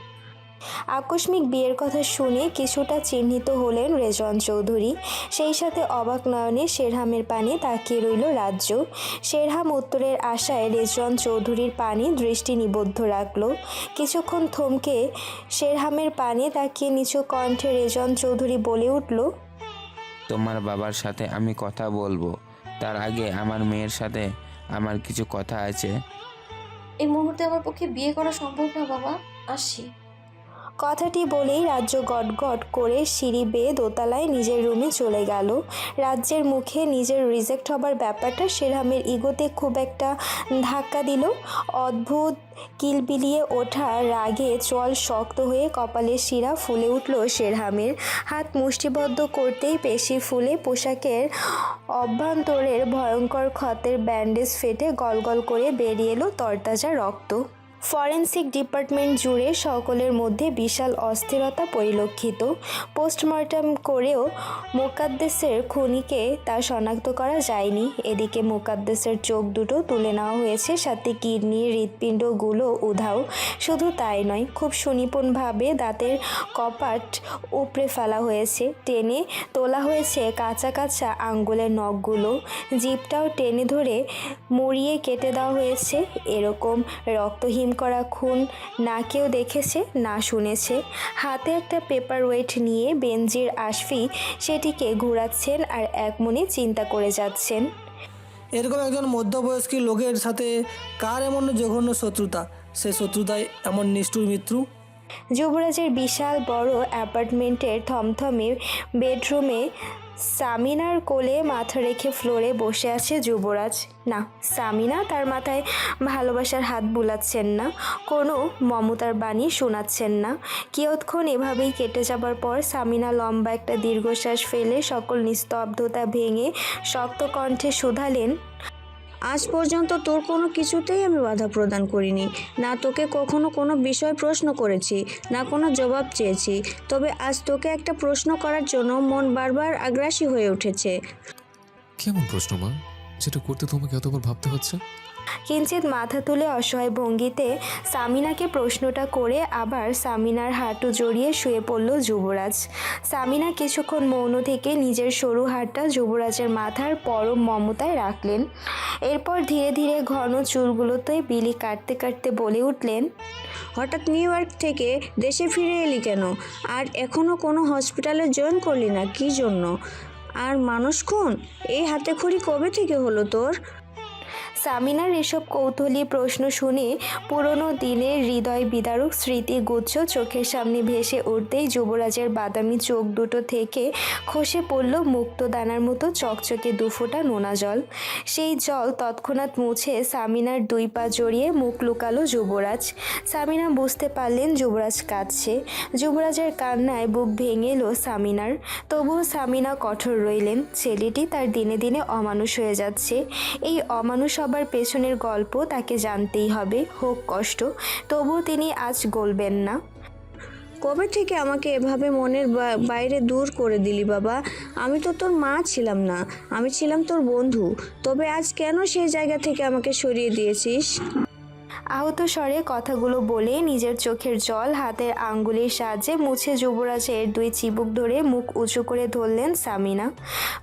আকস্মিক বিয়ের কথা শুনে কিছুটা চিহ্নিত হলেন রেজওয়ান চৌধুরী। সেই সাথে অবাক নয়নে শেরহামের পানে তাকিয়ে রইল রাজ্য। শেরহাম উত্তরের আশায় রেজওয়ান চৌধুরীর পানে দৃষ্টি নিবদ্ধ রাখল। কিছুক্ষণ থমকে শেরহামের পানে তাকিয়ে নিচু কণ্ঠে রেজওয়ান চৌধুরী বলে উঠল, তোমার বাবার সাথে আমি কথা বলবো, তার আগে আমার মেয়ের সাথে আমার কিছু কথা আছে। এই মুহূর্তে আমার পক্ষে বিয়ে করা সম্ভব না বাবা, আসছি। কথাটি বলেই রাজ্য গটগট করে সিঁড়ি বেয়ে দোতলায় নিজের রুমে চলে গেল। রাজ্যের মুখে নিজের রিজেক্ট হবার ব্যাপারটা শেরহামের ইগোতে খুব একটা ধাক্কা দিল। অদ্ভুত কিলবিলিয়ে ওঠা রাগে চল শক্ত হয়ে কপালের শিরা ফুলে উঠল শেরহামের। হাত মুষ্টিবদ্ধ করতেই পেশি ফুলে পোশাকের অভ্যন্তরের ভয়ঙ্কর ক্ষতের ব্যান্ডেজ ফেটে গলগল করে বেরিয়ে এলো তরতাজা রক্ত। ফরেনসিক ডিপার্টমেন্ট জুড়ে সকলের মধ্যে বিশাল অস্থিরতা পরিলক্ষিত। পোস্টমর্টম করেও মোকাদ্দেসের খুনিকে তা শনাক্ত করা যায়নি। এদিকে মোকাদ্দেসের চোখ দুটো তুলে নেওয়া হয়েছে, সাথে কিডনি হৃৎপিণ্ডগুলো উধাও। শুধু তাই নয়, খুব সুনিপুণভাবে দাঁতের কপাট উপড়ে ফেলা হয়েছে, টেনে তোলা হয়েছে কাঁচা কাঁচা আঙ্গুলের নখগুলো। জিভটাও টেনে ধরে মুড়িয়ে কেটে দেওয়া হয়েছে। এরকম রক্তহীন করা খুন না কেউ দেখেছে না শুনেছে। হাতে একটা পেপার ওয়েট নিয়ে বেনজির আশফি সেটিকে ঘোরাচ্ছেন আর এক মনে চিন্তা করে যাচ্ছেন, এরকম একজন মধ্যবয়স্ক লোকের সাথে কার এমন জঘন্য শত্রুতা, সে শত্রুতায় এমন নিষ্ঠুর মৃত্যু। যুবরাজের বিশাল বড় অ্যাপার্টমেন্টের থমথমে বেডরুমে সামিনার কোলে মাথা রেখে ফ্লোরে বসে আছে যুবরাজ। না, সামিনা তার মাথায় ভালোবাসার হাত বুলাচ্ছেন না, কোনো মমতার বাণী শোনাচ্ছেন না। কিয়ৎক্ষণ এভাবেই কেটে যাবার পর সামিনা লম্বা একটা দীর্ঘশ্বাস ফেলে সকল নিস্তব্ধতা ভেঙে শক্ত কণ্ঠে শুধালেন, আজ পর্যন্ত তোর কোনো কিছুতেই আমি বাধা প্রদান করিনি, না তোকে কখনো কোনো বিষয় প্রশ্ন করেছি, না কোনো জবাব চেয়েছি। তবে আজ তোকে একটা প্রশ্ন করার জন্য মন বারবার আগ্রাসী হয়ে উঠেছে। কেমন প্রশ্ন মা, যেটা করতে তোমাকে এতবার ভাবতে হচ্ছে? কিঞ্চিত মাথা তুলে অসহায় ভঙ্গিতে সামিনাকে প্রশ্নটা করে আবার সামিনার হাঁটু জড়িয়ে শুয়ে পড়ল যুবরাজ। সামিনা কিছুক্ষণ মৌন থেকে নিজের সরু হাতটা যুবরাজের মাথার পরম মমতায় রাখলেন। এরপর ধীরে ধীরে ঘন চুলগুলোতে বিলি কাটতে কাটতে বলে উঠলেন, হঠাৎ নিউ ইয়র্ক থেকে দেশে ফিরে এলি কেন? আর এখনও কোনো হসপিটালে জয়েন করলি না, কী জন্য? আর মানুষ খুন, এই হাতে খড়ি কবে থেকে হলো তোর? সামিনার এসব কৌতূহলী প্রশ্ন শুনে পুরনো দিনের হৃদয় বিদারক স্মৃতিগুচ্ছ চোখের সামনে ভেসে উঠতেই যুবরাজের বাদামি চোখ দুটো থেকে খসে পড়ল মুক্তদানার মতো চকচকে দুফোঁটা নোনা জল। সেই জল তৎক্ষণাৎ মুছে সামিনার দুই পা জড়িয়ে মুখ লুকালো যুবরাজ। সামিনা বুঝতে পারলেন যুবরাজ কাঁদছে। যুবরাজের কান্নায় বুক ভেঙে এলো সামিনার। তবুও সামিনা কঠোর রইলেন। ছেলেটি তার দিনে দিনে অমানুষ হয়ে যাচ্ছে। এই অমানুষ হবার পেছনের গল্প তাকে জানতেই হবে, হোক কষ্ট। তবুও তিনি আজ গলবেন না। কবে থেকে আমাকে এভাবে মনের বাইরে দূর করে দিলি বাবা? আমি তো তোর মা ছিলাম না, আমি ছিলাম তোর বন্ধু। তবে আজ কেন সেই জায়গা থেকে আমাকে সরিয়ে দিয়েছিস? আহত স্বরে কথাগুলো বলে নিজের চোখের জল হাতের আঙ্গুলের সাহায্যে মুছে যুবরাজের দুই চিবুক ধরে মুখ উঁচু করে ধরলেন সামিনা।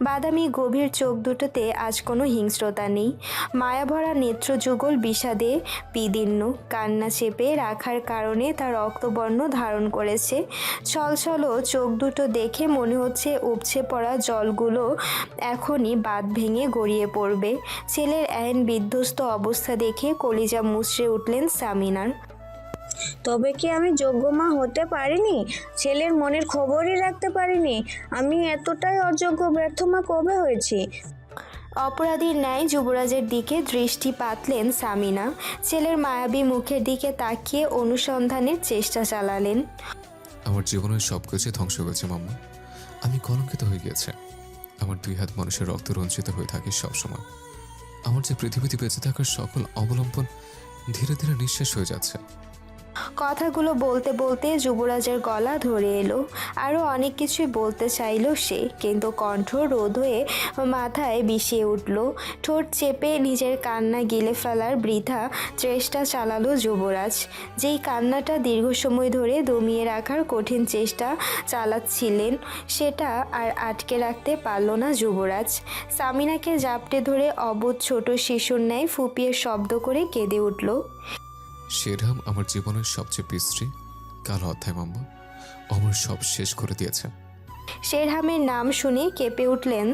বাদামি গভীর চোখ দুটোতে আজ কোনো হিংস্রতা নেই। মায়াভরা নেত্রযুগল বিষাদে বিদীর্ণ, কান্না চেপে রাখার কারণে তার রক্তবর্ণ ধারণ করেছে। ছলছল চোখ দুটো দেখে মনে হচ্ছে উপচে পড়া জলগুলো এখনই বাঁধ ভেঙে গড়িয়ে পড়বে। ছেলের এহেন বিধ্বস্ত অবস্থা দেখে কলিজা মুচড়ে উঠলেন সামিনার। তবে কি আমি যোগ্য মা হতে পারিনি? ছেলের মনের খবরই রাখতে পারিনি? আমি এতটাই অযোগ্য ব্যর্থ মা কবে হয়েছি? অপরাধীর ন্যায় যুবরাজের দিকে দৃষ্টি পাতলেন সামিনা। ছেলের মায়াবী মুখের দিকে তাকিয়ে অনুসন্ধানের চেষ্টা চালালেন। আমার জীবনের সব কিছু ধ্বংস হয়েছে মাম্মা। আমি কলঙ্কিত হয়ে গিয়েছে। আমার দুই হাত মানুষের রক্ত রঞ্জিত হয়ে থাকে সবসময়। আমার যে পৃথিবীতে বেঁচে থাকার সকল অবলম্বন ধীরে ধীরে নিঃশেষ হয়ে যাচ্ছে। কথাগুলো বলতে বলতে যুবরাজের গলা ধরে এলো। আরও অনেক কিছুই বলতে চাইল সে, কিন্তু কণ্ঠ রোধ হয়ে মাথায় বিষিয়ে উঠল। ঠোঁট চেপে নিজের কান্না গিলে ফেলার বৃথা চেষ্টা চালালো যুবরাজ। যেই কান্নাটা দীর্ঘ সময় ধরে দমিয়ে রাখার কঠিন চেষ্টা চালাচ্ছিলেন, সেটা আর আটকে রাখতে পারল না যুবরাজ। সামিনাকে জাপটে ধরে অবুঝ ছোট শিশুর ন্যায় ফুপিয়ে শব্দ করে কেঁদে উঠল। শেরহাম আমার জীবনের সবচেয়ে বিশ্রী কালো অধ্যায় মাম্মা, আমার সব শেষ করে দিয়েছে। শেরহামের নাম শুনে কেঁপে উঠলেন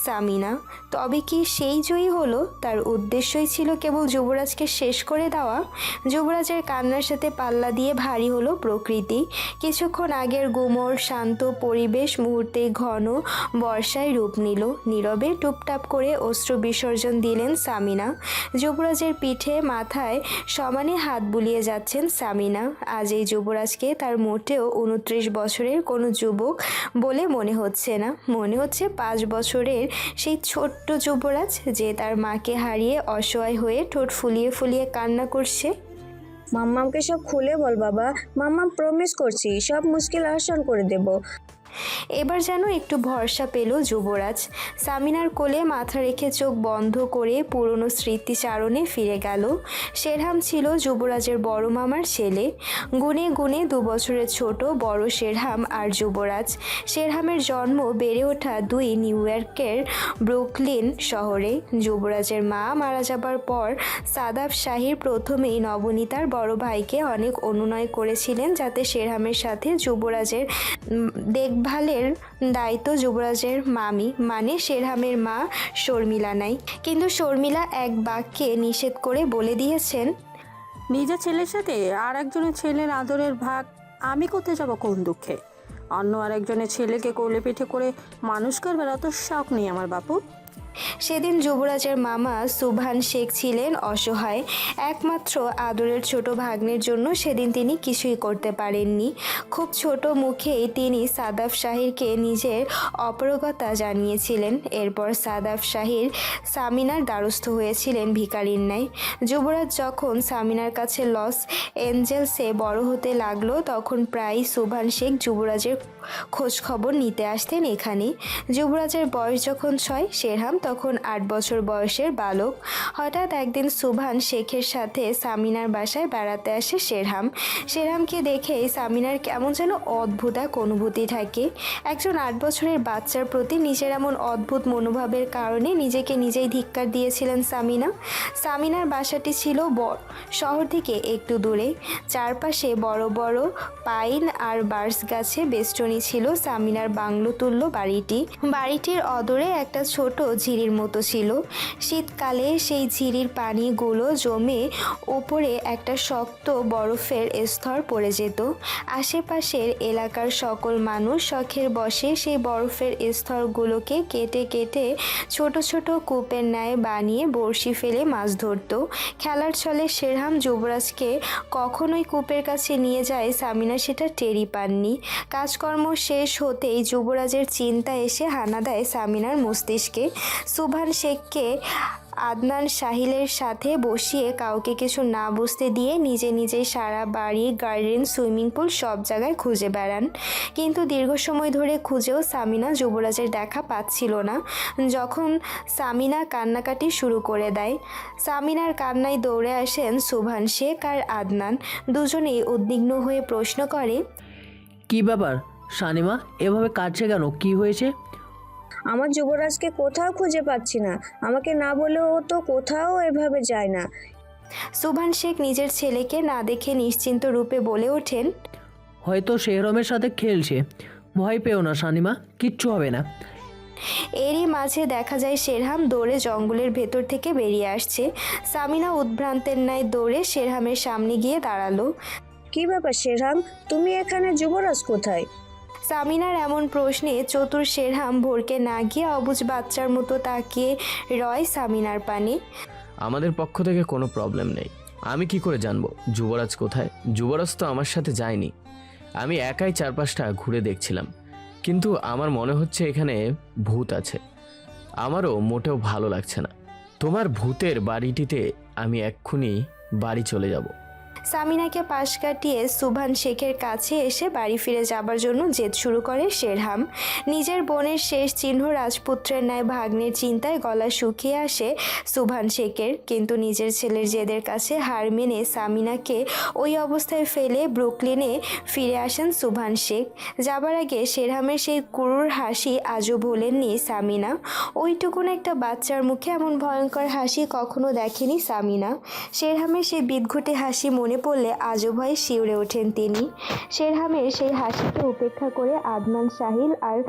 সামিনা। তবে কি সেই জয়ী হলো? তার উদ্দেশ্যই ছিল কেবল যুবরাজকে শেষ করে দেওয়া। যুবরাজের কান্নার সাথে পাল্লা দিয়ে ভারী হলো প্রকৃতি। কিছুক্ষণ আগের গুমর শান্ত পরিবেশ মুহূর্তে ঘন বর্ষায় রূপ নিল। নীরবে টুপটাপ করে অশ্রু বিসর্জন দিলেন সামিনা। যুবরাজের পিঠে মাথায় সমানে হাত বুলিয়ে যাচ্ছেন সামিনা। আজ এই যুবরাজকে তার মোটেও 29 বছরের কোনো যুবক বলে মনে হচ্ছে না। মনে হচ্ছে 5 বছরের সেই ছোট্ট যুবরাজ, যে তার মাকে হারিয়ে অসহায় হয়ে ঠোঁট ফুলিয়ে ফুলিয়ে কান্না করছে। মাম্মামকে সব খুলে বল বাবা, মাম্মাম প্রমিস করছি সব মুশকিল আসান করে দেব। এবার যেন একটু ভরসা পেল যুবরাজ। সামিনার কোলে মাথা রেখে চোখ বন্ধ করে পুরনো স্মৃতিচারণে ফিরে গেল। শেরহাম ছিল যুবরাজের বড় মামার ছেলে। গুণে গুণে 2 বছরের ছোট বড় শেরহাম আর যুবরাজ। শেরহামের জন্ম বেড়ে ওঠা 2 নিউ ইয়র্কের ব্রুকলিন শহরে। যুবরাজের মা মারা যাবার পর সাদাব শাহির প্রথমেই নবনীতার বড় ভাইকে অনেক অনুনয় করেছিলেন যাতে শেরহামের সাথে যুবরাজের দেখভালের দায়িত্ব যুবরাজের মামি মানে শেরহামের মা শর্মিলা নাই। কিন্তু শর্মিলা এক বাক্যে নিষেধ করে বলে দিয়েছেন, নিজের ছেলের সাথে আর একজনের ছেলের আদরের ভাগ আমি করতে যাব কোন দুঃখে? অন্য আরেকজনের ছেলেকে কোলে পিঠে করে মানুষ করবার অত শখ নেই আমার বাপু। সেদিন যুবরাজের মামা সুবহান শেখ ছিলেন অসহায়। একমাত্র আদরের ছোট ভাগ্নের জন্য সেদিন তিনি কিছুই করতে পারেননি। খুব ছোট মুখেই তিনি সাদাব শাহিরকে নিজের অপারগতা জানিয়েছিলেন। এরপর সাদাব শাহির সামিনার দ্বারস্থ হয়েছিলেন ভিখারির ন্যায়। যুবরাজ যখন সামিনার কাছে লস এঞ্জেলসে বড় হতে লাগলো, তখন প্রায় সুবহান শেখ যুবরাজের খোঁজ খবর নিতে আসতেন এখানে। যুবরাজের বয়স যখন 6, শেরহাম তখন 8 বছর বয়সের বালক। হঠাৎ একদিন সুবহান শেখের সাথে সামিনার বাসায় বেড়াতে আসে শেরহাম। শেরহামকে দেখেই সামিনার কেমন যেন অদ্ভুত এক অনুভূতি থাকে। একজন 8 বছরের বাচ্চার প্রতি নিজের এমন অদ্ভুত মনোভাবের কারণে নিজেকে নিজেই ধিক্কার দিয়েছিলেন সামিনা। সামিনার বাসাটি ছিল শহর থেকে একটু দূরে। চারপাশে বড় বড় পাইন আর বার্স গাছে বেষ্টনী ছিল সামিনার বাংলো তুল্য বাড়িটি। বাড়িটির অদূরে একটা ছোট ঝিরির মতো ছিল। শীতকালে সেই ঝিরির পানিগুলো জমে উপরে একটা শক্ত বরফের স্তর পড়ে যেত। আশেপাশের এলাকার সকল মানুষ শখের বশে সেই বরফের স্তরগুলোকে কেটে কেটে ছোট ছোট কূপের ন্যায় বানিয়ে বড়শি ফেলে মাছ ধরত। খেলার ছলে শেরহাম যুবরাজকে কখনোই কূপের কাছে নিয়ে যায় সামিনা সেটা টেরই পাননি। কাজকর্ম শেষ হতেই যুবরাজের চিন্তা এসে হানা দেয় সামিনার মস্তিষ্কে। সুবহান শেখকে আদনান সাহিলের সাথে বসিয়ে কাউকে কিছু না বুঝতে দিয়ে নিজে নিজেই সারা বাড়ি, গার্ডেন, সুইমিং পুল সব জায়গায় খুঁজে বেড়ান। কিন্তু দীর্ঘ সময় ধরে খুঁজেও সামিনা যুবরাজের দেখা পাচ্ছিল না। যখন সামিনা কান্নাকাটি শুরু করে দেয়, সামিনার কান্নায় দৌড়ে আসেন সুবহান শেখ আর আদনান। দুজনেই উদ্বিগ্ন হয়ে প্রশ্ন করে, কি ব্যাপার শানিমা, এভাবে কাটছে কেন? কি হয়েছে? আমার যুবরাজকে কোথাও খুঁজে পাচ্ছি না, আমাকে না বলেও ও তো কোথাও এভাবে যায় না। সুবহান শেখ নিজের ছেলেকে না দেখে নিশ্চিন্ত রূপে বলে ওঠেন, হয়তো শেহরমের সাথে খেলছে। ভয় পেও না শানিমা, কিচ্ছু হবে না। এরই মাঝে দেখা যায় শেরহাম দৌড়ে জঙ্গলের ভেতর থেকে বেরিয়ে আসছে। সামিনা উদ্ভ্রান্তের ন্যায় দৌড়ে শেরহামের সামনে গিয়ে দাঁড়ালো। কি ব্যাপার শেরহাম, তুমি এখানে? যুবরাজ কোথায়? সামিনার এমন প্রশ্নে চতুর শেরহাম ভরকে না গিয়ে অবুঝ বাচ্চার মতো তাকিয়ে রয় সামিনার পানে। আমাদের পক্ষ থেকে কোনো প্রবলেম নেই। আমি কি করে জানবো যুবরাজ কোথায়? যুবরাজ তো আমার সাথে যায়নি। আমি একাই চারপাশটা ঘুরে দেখছিলাম, কিন্তু আমার মনে হচ্ছে এখানে ভূত আছে। আমারও মোটেও ভালো লাগছে না। তোমার ভূতের বাড়িটিতে আমি এক্ষুনি বাড়ি চলে যাব। সামিনাকে পাশ কাটিয়ে সুবহান শেখের কাছে এসে বাড়ি ফিরে যাবার জন্য জেদ শুরু করে শেরহাম। নিজের বোনের শেষ চিহ্ন রাজপুত্রের ন্যায় ভাগ্নের চিন্তায় গলা শুকিয়ে আসে সুবহান শেখের, কিন্তু নিজের ছেলের জেদের কাছে হার মেনে সামিনাকে ওই অবস্থায় ফেলে ব্রুকলিনে ফিরে আসেন সুবহান শেখ। যাবার আগে শেরহামের সেই ক্রূর হাসি আজও ভোলেননি সামিনা। ওইটুকুন একটা বাচ্চার মুখে এমন ভয়ঙ্কর হাসি কখনো দেখেনি সামিনা। শেরহামের সেই বিদঘুটে হাসি মনে পড়লে আজও ভয়ে শিউরে ওঠেন তিনি। শেরহামের সেই হাসিকে উপেক্ষা করে আদনান, সাহিল আর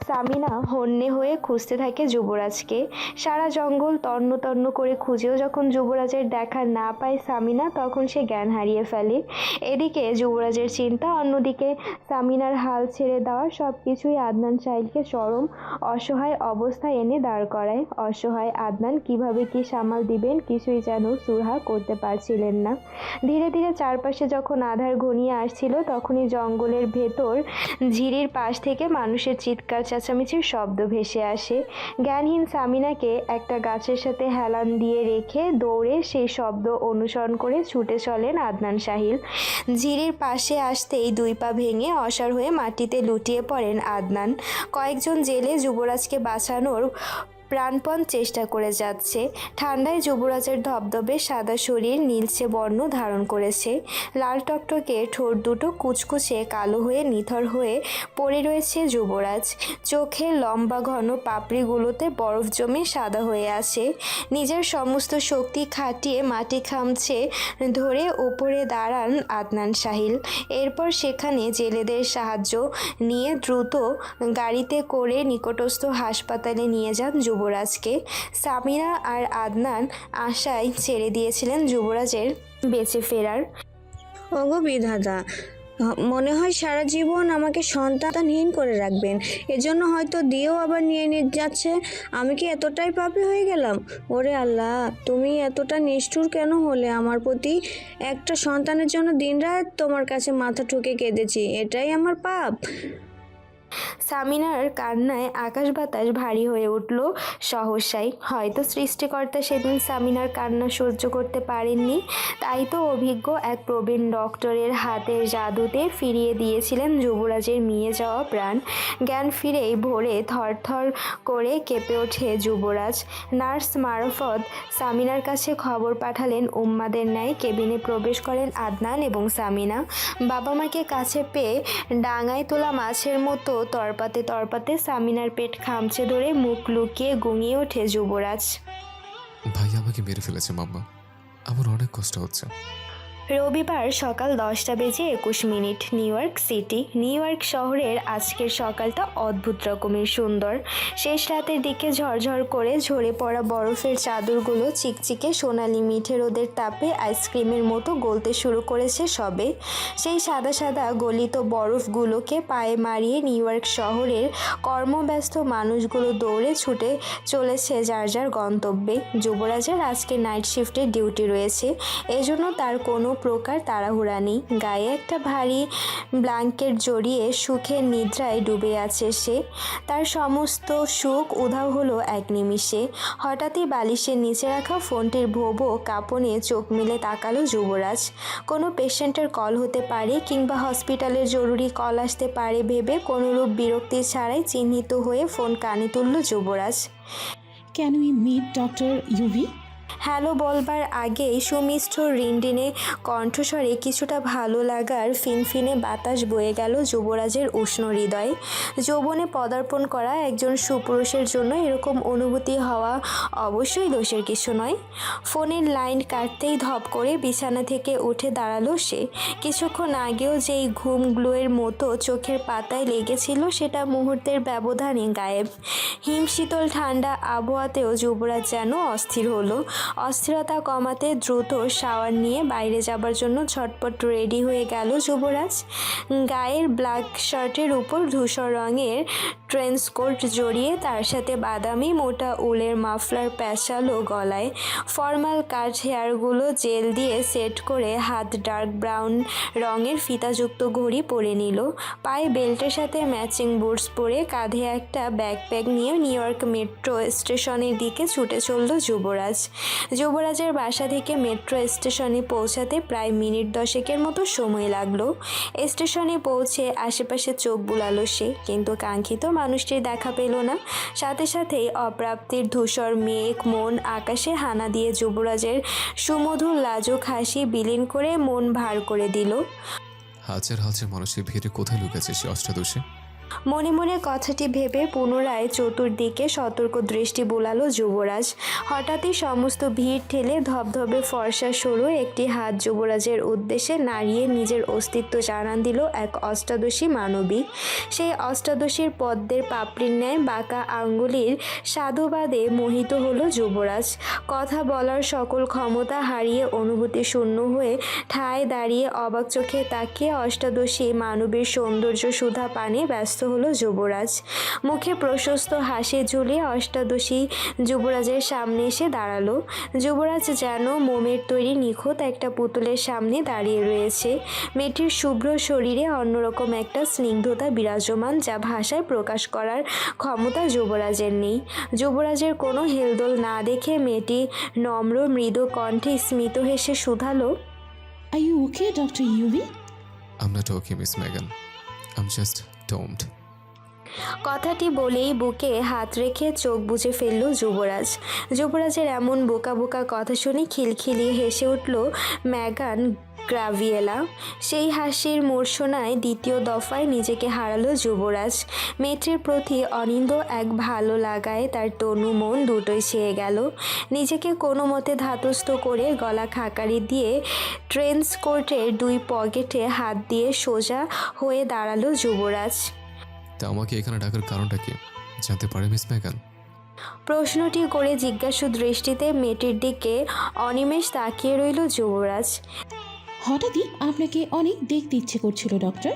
সামিনা হন্যে হয়ে খুঁজতে থাকে যুবরাজকে। সারা জঙ্গল তন্ন তন্ন করে খুঁজেও যখন যুবরাজের দেখা না পায় সামিনা, তখন সে জ্ঞান হারিয়ে ফেলে। এদিকে যুবরাজের চিন্তা, অন্যদিকে সামিনার হাল ছেড়ে দেওয়া সব কিছুই আদনান সাহিলকে চরম অসহায় অবস্থায় এনে দাঁড় করায়। অসহায় আদনান কিভাবে কি সামাল দিবেন কিছুই যেন সুরাহা করতে পারছিলেন না। ধীরে ধীরে চারপাশে যখন আঁধার ঘনিয়ে আসছিল, তখনই জঙ্গলের ভেতর ঝিরির পাশ থেকে মানুষের চিৎকার চেঁচামেচির শব্দ ভেসে আসে। জ্ঞানহীন সামিনাকে একটা গাছের সাথে হেলান দিয়ে রেখে দৌড়ে সেই শব্দ অনুসরণ করে ছুটে চলেন আদনান সাহিল। ঝিরির পাশে আসতেই দুই পা ভেঙে অসাড় হয়ে মাটিতে লুটিয়ে পড়েন আদনান। কয়েকজন জেলে যুবরাজকে বাঁচানোর প্রাণপণ চেষ্টা করে যাচ্ছে। ঠান্ডায় যুবরাজের ধবধবে সাদা শরীর নীলচে বর্ণ ধারণ করেছে। লাল টকটকে ঠোঁট দুটো কুচকুচে কালো হয়ে নিথর হয়ে পড়ে রয়েছে যুবরাজ। চোখের লম্বা ঘন পাপড়িগুলোতে বরফ জমে সাদা হয়ে আছে। নিজের সমস্ত শক্তি খাটিয়ে মাটি খামচে ধরে ওপরে দাঁড়ান আদনান সাহিল। এরপর সেখানে জেলেদের সাহায্য নিয়ে দ্রুত গাড়িতে করে নিকটস্থ হাসপাতালে নিয়ে যান যুবরাজকে। সামিনা আর আদনান আশায় ছেড়ে দিয়েছিলেন যুবরাজের বেঁচে ফেরার। ওগো বিধাতা, মনে হয় সারা জীবন আমাকে সন্তানহীন করে রাখবেন। এজন্য হয়তো দিয়েও আবার নিয়ে যাচ্ছে। আমি কি এতটাই পাপী হয়ে গেলাম? ওরে আল্লাহ, তুমি এতটা নিষ্ঠুর কেন হলে আমার প্রতি? একটা সন্তানের জন্য দিনরাত তোমার কাছে মাথা ঠুকে কেঁদেছি, এটাই আমার পাপ? সামিনার কান্নায় আকাশ বাতাস ভারী হয়ে উঠল সহসাই। হয়তো সৃষ্টিকর্তা সেদিন সামিনার কান্না সহ্য করতে পারেননি, তাই তো অভিজ্ঞ এক প্রবীণ ডক্টরের হাতের জাদুতে ফিরিয়ে দিয়েছিলেন যুবরাজের মিয়ে যাওয়া প্রাণ। জ্ঞান ফিরেই ভোরে থরথর করে কেঁপে ওঠে যুবরাজ। নার্স মারফত সামিনার কাছে খবর পাঠালেন। উম্মাদের ন্যায় কেবিনে প্রবেশ করেন আদনান এবং সামিনা। বাবা মাকে কাছে পেয়ে ডাঙায় তোলা মাছের মতো তরপাতে তরপাতে সামিনার পেট খামচে ধরে মুখ লুকিয়ে গুঙিয়ে ওঠে যুবরাজ। ভাই আমাকে মেরে ফেলেছে মাম্মা, আমার অনেক কষ্ট হচ্ছে। রবিবার সকাল 10:21 new York city. New York শহরের আজকের সকালটা অদ্ভুত রকমের সুন্দর। শেষ রাতের দিকে ঝরঝর করে ঝরে পড়া বরফের চাদরগুলো চিকচিকে সোনালি মিঠে রোদের তাপে আইসক্রিমের মতো গলতে শুরু করেছে সবে। সেই সাদা সাদা গলিত বরফগুলোকে পায়ে মারিয়ে নিউ ইয়র্ক শহরের কর্মব্যস্ত মানুষগুলো দৌড়ে ছুটে চলেছে যার যার গন্তব্যে। যুবরাজের আজকে নাইট শিফটের ডিউটি রয়েছে, এজন্য তার কোনো প্রকার তাড়াহুড়া নেই। গায়ে একটা ভারী ব্ল্যাঙ্কেট জড়িয়ে সুখের নিদ্রায় ডুবে আছে সে। তার সমস্ত সুখ উধাও হলো এক নিমিষে। হঠাৎই বালিশের নিচে রাখা ফোনটির ভোবো কাঁপনে চোখ মেলে তাকালো যুবরাজ। কোনো পেশেন্টের কল হতে পারে কিংবা হসপিটালের জরুরি কল আসতে পারে ভেবে কোনোরূপ বিরক্তি ছাড়াই চিহ্নিত হয়ে ফোন কানে তুলল যুবরাজ। Can we meet Dr. Yuvi? Hello বলবার আগেই সুমিষ্ট রিনডিনে কণ্ঠস্বরে কিছুটা ভালো লাগার ফিনফিনে বাতাস বয়ে গেল যুবরাজের উষ্ণ হৃদয়। যৌবনে পদার্পণ করা একজন সুপুরুষের জন্য এরকম অনুভূতি হওয়া অবশ্যই দোষের কিছু নয়। ফোনের লাইন কাটতেই ধপ করে বিছানা থেকে উঠে দাঁড়ালো সে। কিছুক্ষণ আগেও যেই ঘুম গ্লুয়ের মতো চোখের পাতায় লেগেছিল সেটা মুহূর্তের ব্যবধানে গায়েব। হিমশীতল ঠান্ডা আবহাওয়াতেও যুবরাজ যেন অস্থির হলো। অস্থিরতা কমাতে দ্রুত শাওয়ার নিয়ে বাইরে যাবার জন্য ঝটপট রেডি হয়ে গেল যুবরাজ। গায়ের ব্ল্যাক শার্টের উপর ধূসর রঙের ট্রেন্সকোট জড়িয়ে তার সাথে বাদামি মোটা উলের মাফলার প্যাঁচালো গলায়। ফর্মাল কাট হেয়ারগুলো জেল দিয়ে সেট করে হাত ডার্ক ব্রাউন রঙের ফিতাযুক্ত ঘড়ি পরে নিল। পায়ে বেল্টের সাথে ম্যাচিং বুটস পরে কাঁধে একটা ব্যাকপ্যাক নিয়ে নিউ ইয়র্ক মেট্রো স্টেশনের দিকে ছুটে চলল যুবরাজ। যুবরাজের বাসা থেকে মেট্রো স্টেশনে পৌঁছাতে প্রায় মিনিট 10 মতো সময় লাগলো। স্টেশনে পৌঁছে আশেপাশে চোখ বুলালো সে, কিন্তু কাঙ্ক্ষিত মানুষটির দেখা পেল না। সাথে সাথেই অপ্রাপ্তির ধূসর মেঘ মন আকাশে হানা দিয়ে যুবরাজের সুমধুর লাজুক হাসি বিলীন করে মন ভার করে দিল। হাজার হাজার মানুষের ভিড়ে কোথায় লুকেছে সে অষ্টাদশী? মনে মনে কথাটি ভেবে পুনরায় চতুর্দিকে সতর্ক দৃষ্টি বুলালো যুবরাজ। হঠাৎই সমস্ত ভিড় ঠেলে ধবধবে ফর্সা সরু একটি হাত যুবরাজের উদ্দেশ্যে নাড়িয়ে নিজের অস্তিত্ব জানান দিল এক অষ্টাদশী মানবী। সেই অষ্টাদশীর পদ্মের পাপড়ির ন্যায় বাঁকা আঙ্গুলির সাধুবাদে মোহিত হলো যুবরাজ। কথা বলার সকল ক্ষমতা হারিয়ে অনুভূতি শূন্য হয়ে ঠায় দাঁড়িয়ে অবাক চোখে তাকিয়ে অষ্টাদশী মানবীর সৌন্দর্য সুধা পানে ব্যস্ত হলো যুবরাজ। মুখে প্রশস্ত হাসি ঝুলিয়ে অষ্টাদশী যুবরাজের সামনে এসে দাঁড়ালো। যুবরাজ যেন মোমের তৈরি নিখুঁত একটা পুতুলের সামনে দাঁড়িয়ে রয়েছে। মেয়েটির শুভ্র শরীরে অন্যরকম একটা স্নিগ্ধতা বিরাজমান, যা ভাষায় প্রকাশ করার ক্ষমতা যুবরাজের নেই। যুবরাজের কোনো হেলদোল না দেখে মেয়েটি নম্র মৃদু কণ্ঠে স্মিত হেসে শুধালো, Are you okay, Dr. Yuvi? I'm not okay, Miss Megan. I'm just domed. কথাটি বলেই বুকে হাত রেখে চোখ বুজে ফেলল যুবরাজ। যুবরাজের এমন বোকা বোকা কথা শুনে খিলখিলিয়ে হেসে উঠল ম্যাগান গ্রাভিয়েলা। সেই হাসির মূর্ছনায় দ্বিতীয় দফায় নিজেকে হারালো যুবরাজ। মেয়েটির প্রতি অনিন্দ এক ভালো লাগায় তার তনু মন দুটোই ছেয়ে গেল। নিজেকে কোনো মতে ধাতস্থ করে গলা খাকারি দিয়ে ট্রেন্সকোটের 2 পকেটে হাত দিয়ে সোজা হয়ে দাঁড়ালো যুবরাজ। তা আমাকে এখানে ডাকার কারণটা কি জানতে পারে মিস মেগান? প্রশ্নটি করে জিজ্ঞাসু দৃষ্টিতে মেয়েটির দিকে অনিমেষ তাকিয়ে রইল যুবরাজ। হঠাৎই আপনাকে অনেক দেখতে ইচ্ছে করছিল ডক্টর।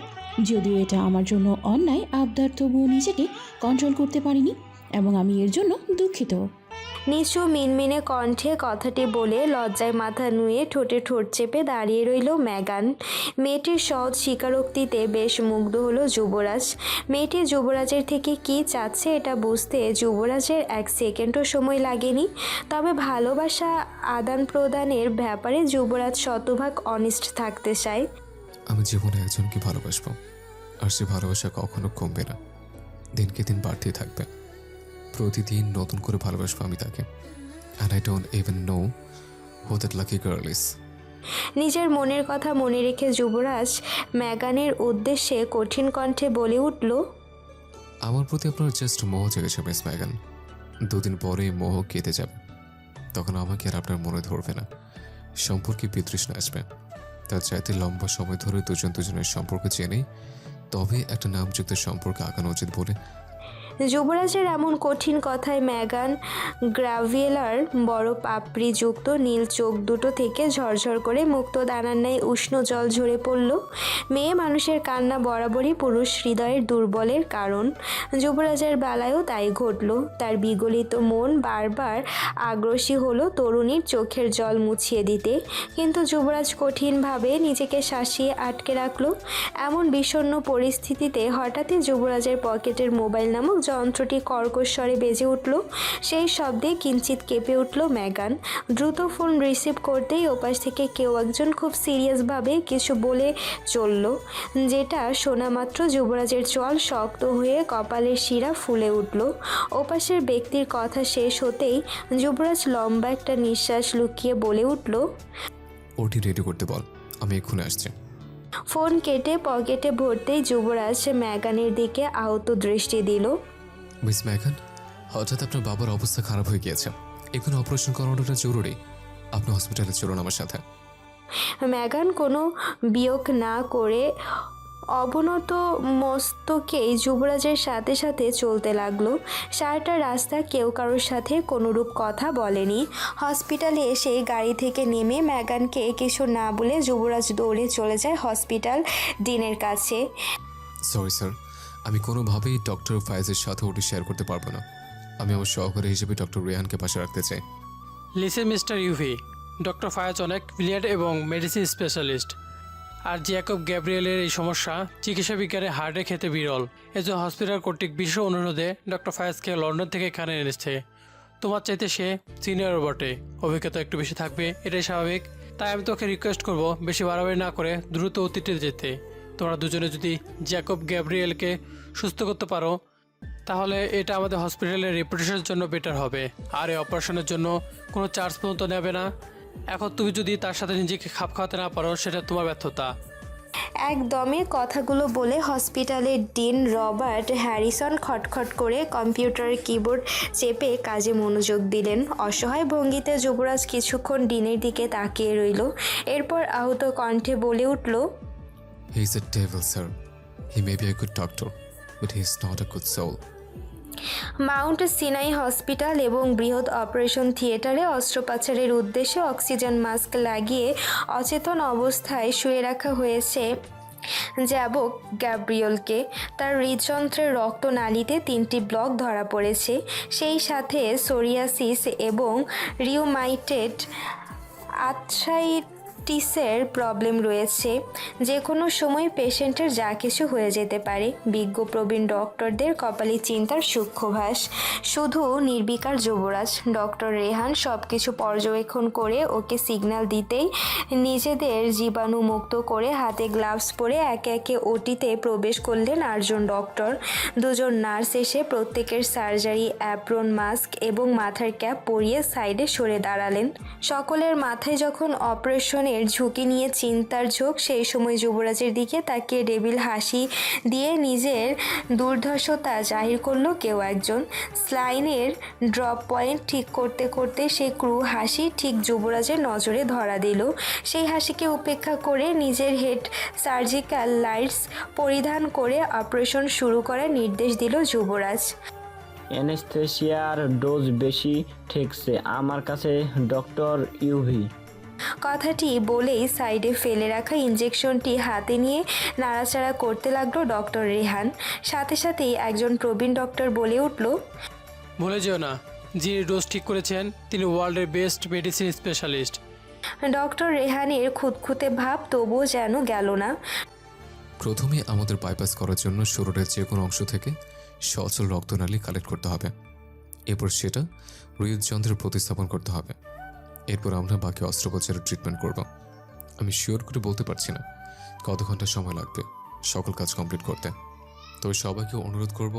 যদিও এটা আমার জন্য অন্যায় আবদার, তবুও নিজেকে কন্ট্রোল করতে পারিনি এবং আমি এর জন্য দুঃখিত। নিচু মিনমিনে কণ্ঠে কথাটি বলে লজ্জায় মাথা নুয়ে ঠোঁটে ঠোঁট চেপে দাঁড়িয়ে রইল ম্যাগান। মেয়েটির সহজ স্বীকারোক্তিতে বেশ মুগ্ধ হলো যুবরাজ। মেয়েটি যুবরাজের থেকে কি চাচ্ছে এটা বুঝতে যুবরাজের 1 সেকেন্ডও সময় লাগেনি। তবে ভালোবাসা আদান প্রদানের ব্যাপারে যুবরাজ শতভাগ অনেস্ট থাকতে চায়। আমি জীবনে একজনকে ভালোবাসবো, আর সে ভালোবাসা কখনো কমবে না, দিনকে দিন বাড়তেই থাকবে। প্রতিদিন নতুন করে ভালোবাসবো আমি তাকে। And I don't even know who that lucky girl is. নিজের মনের কথা মনে রেখে যুবরাজ ম্যাগানের উদ্দেশ্যে কঠিন কণ্ঠে বলে উঠল, আমার প্রতি আপনার জাস্ট মোহ জেগেছে মিস মেগান। 2 দিন পরে মোহ কেটে যাবে, তখন আমাকে আর আপনার মনে ধরবে না, সম্পর্কে বিতৃষ্ণা আসবে। তার চাইতে লম্বা সময় ধরে দুজনের সম্পর্ক জেনেই তবে একটা নামযুক্ত সম্পর্কে আগানো উচিত বলে। যুবরাজের এমন কঠিন কথায় ম্যাগান গ্রাভিয়েলার বড় পাপড়িযুক্ত নীল চোখ দুটো থেকে ঝরঝর করে মুক্ত দানার ন্যায় উষ্ণ জল ঝরে পড়ল। মেয়ে মানুষের কান্না বরাবরই পুরুষ হৃদয়ের দুর্বলের কারণ। যুবরাজের বেলায়ও তাই ঘটল। তার বিগলিত মন বারবার আগ্রসী হলো তরুণীর চোখের জল মুছিয়ে দিতে, কিন্তু যুবরাজ কঠিনভাবে নিজেকে শাসিয়ে আটকে রাখল। এমন বিষণ্ণ পরিস্থিতিতে হঠাৎই যুবরাজের পকেটের মোবাইল নামক যন্ত্রটি কর্কশ স্বরে বেজে উঠল। সেই শব্দে কিঞ্চিত কেঁপে উঠল ম্যাগান। দ্রুত ফোন রিসিভ করতেই ওপাশ থেকে কেউ একজন খুব সিরিয়াসভাবে কিছু বলে চলল, যেটা শোনা মাত্র যুবরাজের চোয়াল শক্ত হয়ে কপালের শিরা ফুলে উঠল। ওপাশের ব্যক্তির কথা শেষ হতেই যুবরাজ লম্বা একটা নিঃশ্বাস লুকিয়ে বলে উঠল, ওটি রেডি করতে বল, আমি এক্ষুনি আসছি। ফোন কেটে পকেটে ভরতেই যুবরাজ ম্যাগানের দিকে আহত দৃষ্টি দিল। মিস মেগান, হঠাৎ আপনার বাবার অবস্থা খারাপ হয়ে গিয়েছে, এখন অপারেশন করানোটা জরুরি। আপনি হসপিটালে চলুন আমার সাথে। ম্যাগান কোনো বিয়োগ না করে অবনত মস্তকেই যুবরাজের সাথে সাথে চলতে লাগলো। সারাটা রাস্তা কেউ কারোর সাথে কোনোরূপ কথা বলেনি। হসপিটালে এসে গাড়ি থেকে নেমে ম্যাগানকে কিছু না বলে যুবরাজ দৌড়ে চলে যায় হসপিটাল ডিনের কাছে। সরি স্যার, আমি কোনোভাবেই ডক্টর ফায়েজের সাথে ওটি শেয়ার করতে পারবো না। আমি আমার সহকারী হিসেবে ডক্টর রেহানকে পাশে রাখতে চাই। Listen mister UV, doctor Fayaz অনেক ব্রিলিয়ান্ট এবং মেডিসিন স্পেশালিস্ট। আর জ্যাকব গ্যাব্রিয়েলের এই সমস্যা চিকিৎসা বিজ্ঞানে হার্টের ক্ষেত্রে বিরল। এজন্য হসপিটাল কর্তৃক বিশেষ অনুরোধে ডক্টর ফায়াজকে লন্ডন থেকে এখানে এনেছে। তোমার চাইতে সে সিনিয়র বটে, অভিজ্ঞতা একটু বেশি থাকবে, এটাই স্বাভাবিক। তাই আমি তোকে রিকোয়েস্ট করব বেশি বাড়াবাড়ি না করে দ্রুত অতীতে যেতে। তোমরা দুজনে যদি জ্যাকব গ্যাব্রিয়েলকে সুস্থ করতে পারো তাহলে এটা আমাদের হসপিটালের রেপুটেশনের জন্য বেটার হবে। আর এই অপারেশনের জন্য কোনো চার্জ পর্যন্ত নেবে না। এখন তুমি যদি তার সাথে নিজেকে খাপ খাওয়াতে না পারো সেটা তোমার ব্যর্থতা। একদমই কথাগুলো বলে হসপিটালের ডিন রবার্ট হ্যারিসন খটখট করে কম্পিউটারের কিবোর্ড চেপে কাজে মনোযোগ দিলেন। অসহায় ভঙ্গিতে যুবরাজ কিছুক্ষণ ডিনের দিকে তাকিয়ে রইল, এরপর আহত কণ্ঠে বলে উঠল, He is a devil, sir. He may be a good doctor, but he is not a good soul. Mount Sinai hospital এবং বৃহৎ অপারেশন থিয়েটারে অস্ত্রোপচারের উদ্দেশ্যে অক্সিজেন মাস্ক লাগিয়ে অচেতন অবস্থায় শুয়ে রাখা হয়েছে জ্যাকব গ্যাব্রিয়েলকে। তার হৃদযন্ত্রের রক্তনালীতে 3টি ব্লক ধরা পড়েছে, সেই সাথে সোরিয়াসিস এবং রিউমাটয়েড আর্থ্রাইটিসের প্রবলেম রয়েছে। যে কোনো সময় পেশেন্টের যা কিছু হয়ে যেতে পারে। বিজ্ঞ প্রবীণ ডক্টরদের কপালে চিন্তার সূক্ষ্মভাস। শুধু নির্বিকার যুবরাজ। ডক্টর রেহান সব কিছু পর্যবেক্ষণ করে ওকে সিগন্যাল দিতেই নিজেদের জীবাণুমুক্ত করে হাতে গ্লাভস পরে একে একে ওটিতে প্রবেশ করলেন 8 জন ডক্টর। 2 জন নার্স এসে প্রত্যেকের সার্জারি অ্যাপ্রন, মাস্ক এবং মাথার ক্যাপ পরিয়ে সাইডে সরে দাঁড়ালেন। সকলের মাথায় যখন অপারেশনের ঝুঁকি নিয়ে চিন্তার ঝোঁক, সেই সময় যুবরাজের দিকে তাকিয়ে ডেভিল হাসি দিয়ে নিজের দুর্ধর্ষতা জাহির করলো কেউ একজন। স্লাইনের ড্রপ পয়েন্ট ঠিক করতে করতে সেই ক্রু হাসি ঠিক যুবরাজের নজরে ধরা দিল। সেই হাসিকে উপেক্ষা করে নিজের হেড সার্জিক্যাল লাইটস পরিধান করে অপারেশন শুরু করার নির্দেশ দিল যুবরাজ। অ্যানেস্থেসিয়ার ডোজ বেশি ঠেকছে আমার কাছে ডক্টর ইউভি। কথাটি বলেই সাইডে ফেলে রাখা ইঞ্জেকশনটি হাতে নিয়ে নাড়াচাড়া করতে লাগলো ডক্টর রেহান। সাথে সাথেই একজন প্রবীণ ডক্টর বলে উঠল, ভুলে যেও না, যিনি ডোজ ঠিক করেছেন তিনি ওয়ার্ল্ডের বেস্ট মেডিসিন স্পেশালিস্ট। ডক্টর রেহানের খুঁতখুঁতে ভাব তবুও যেন গেল না। প্রথমে আমাদের বাইপাস করার জন্য শরীরের যে কোনো অংশ থেকে সচল রক্তনালী কালেক্ট করতে হবে। এরপর সেটা হৃদযন্ত্রে প্রতিস্থাপন করতে হবে। এরপর আমরা বাকি অস্ত্রোপচারের ট্রিটমেন্ট করব। আমি শিওর করে বলতে পারছি না কত ঘন্টা সময় লাগবে সকল কাজ কমপ্লিট করতে। তবে সবাইকে অনুরোধ করব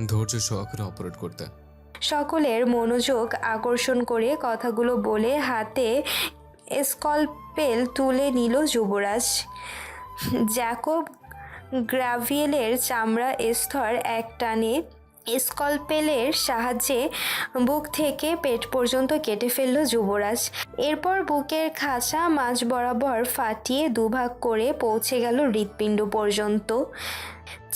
ধৈর্য সহকারে অপারেট করতে। সকলের মনোযোগ আকর্ষণ করে কথাগুলো বলে হাতে স্কলপেল তুলে নিল যুবরাজ। জ্যাকব গ্রাভিয়েলের চামড়া স্তর এক টানে স্কলপেলের সাহায্যে বুক থেকে পেট পর্যন্ত কেটে ফেলল যুবরাজ। এরপর বুকের খাঁচা মাঝ বরাবর ফাটিয়ে দুভাগ করে পৌঁছে গেল হৃৎপিণ্ড পর্যন্ত।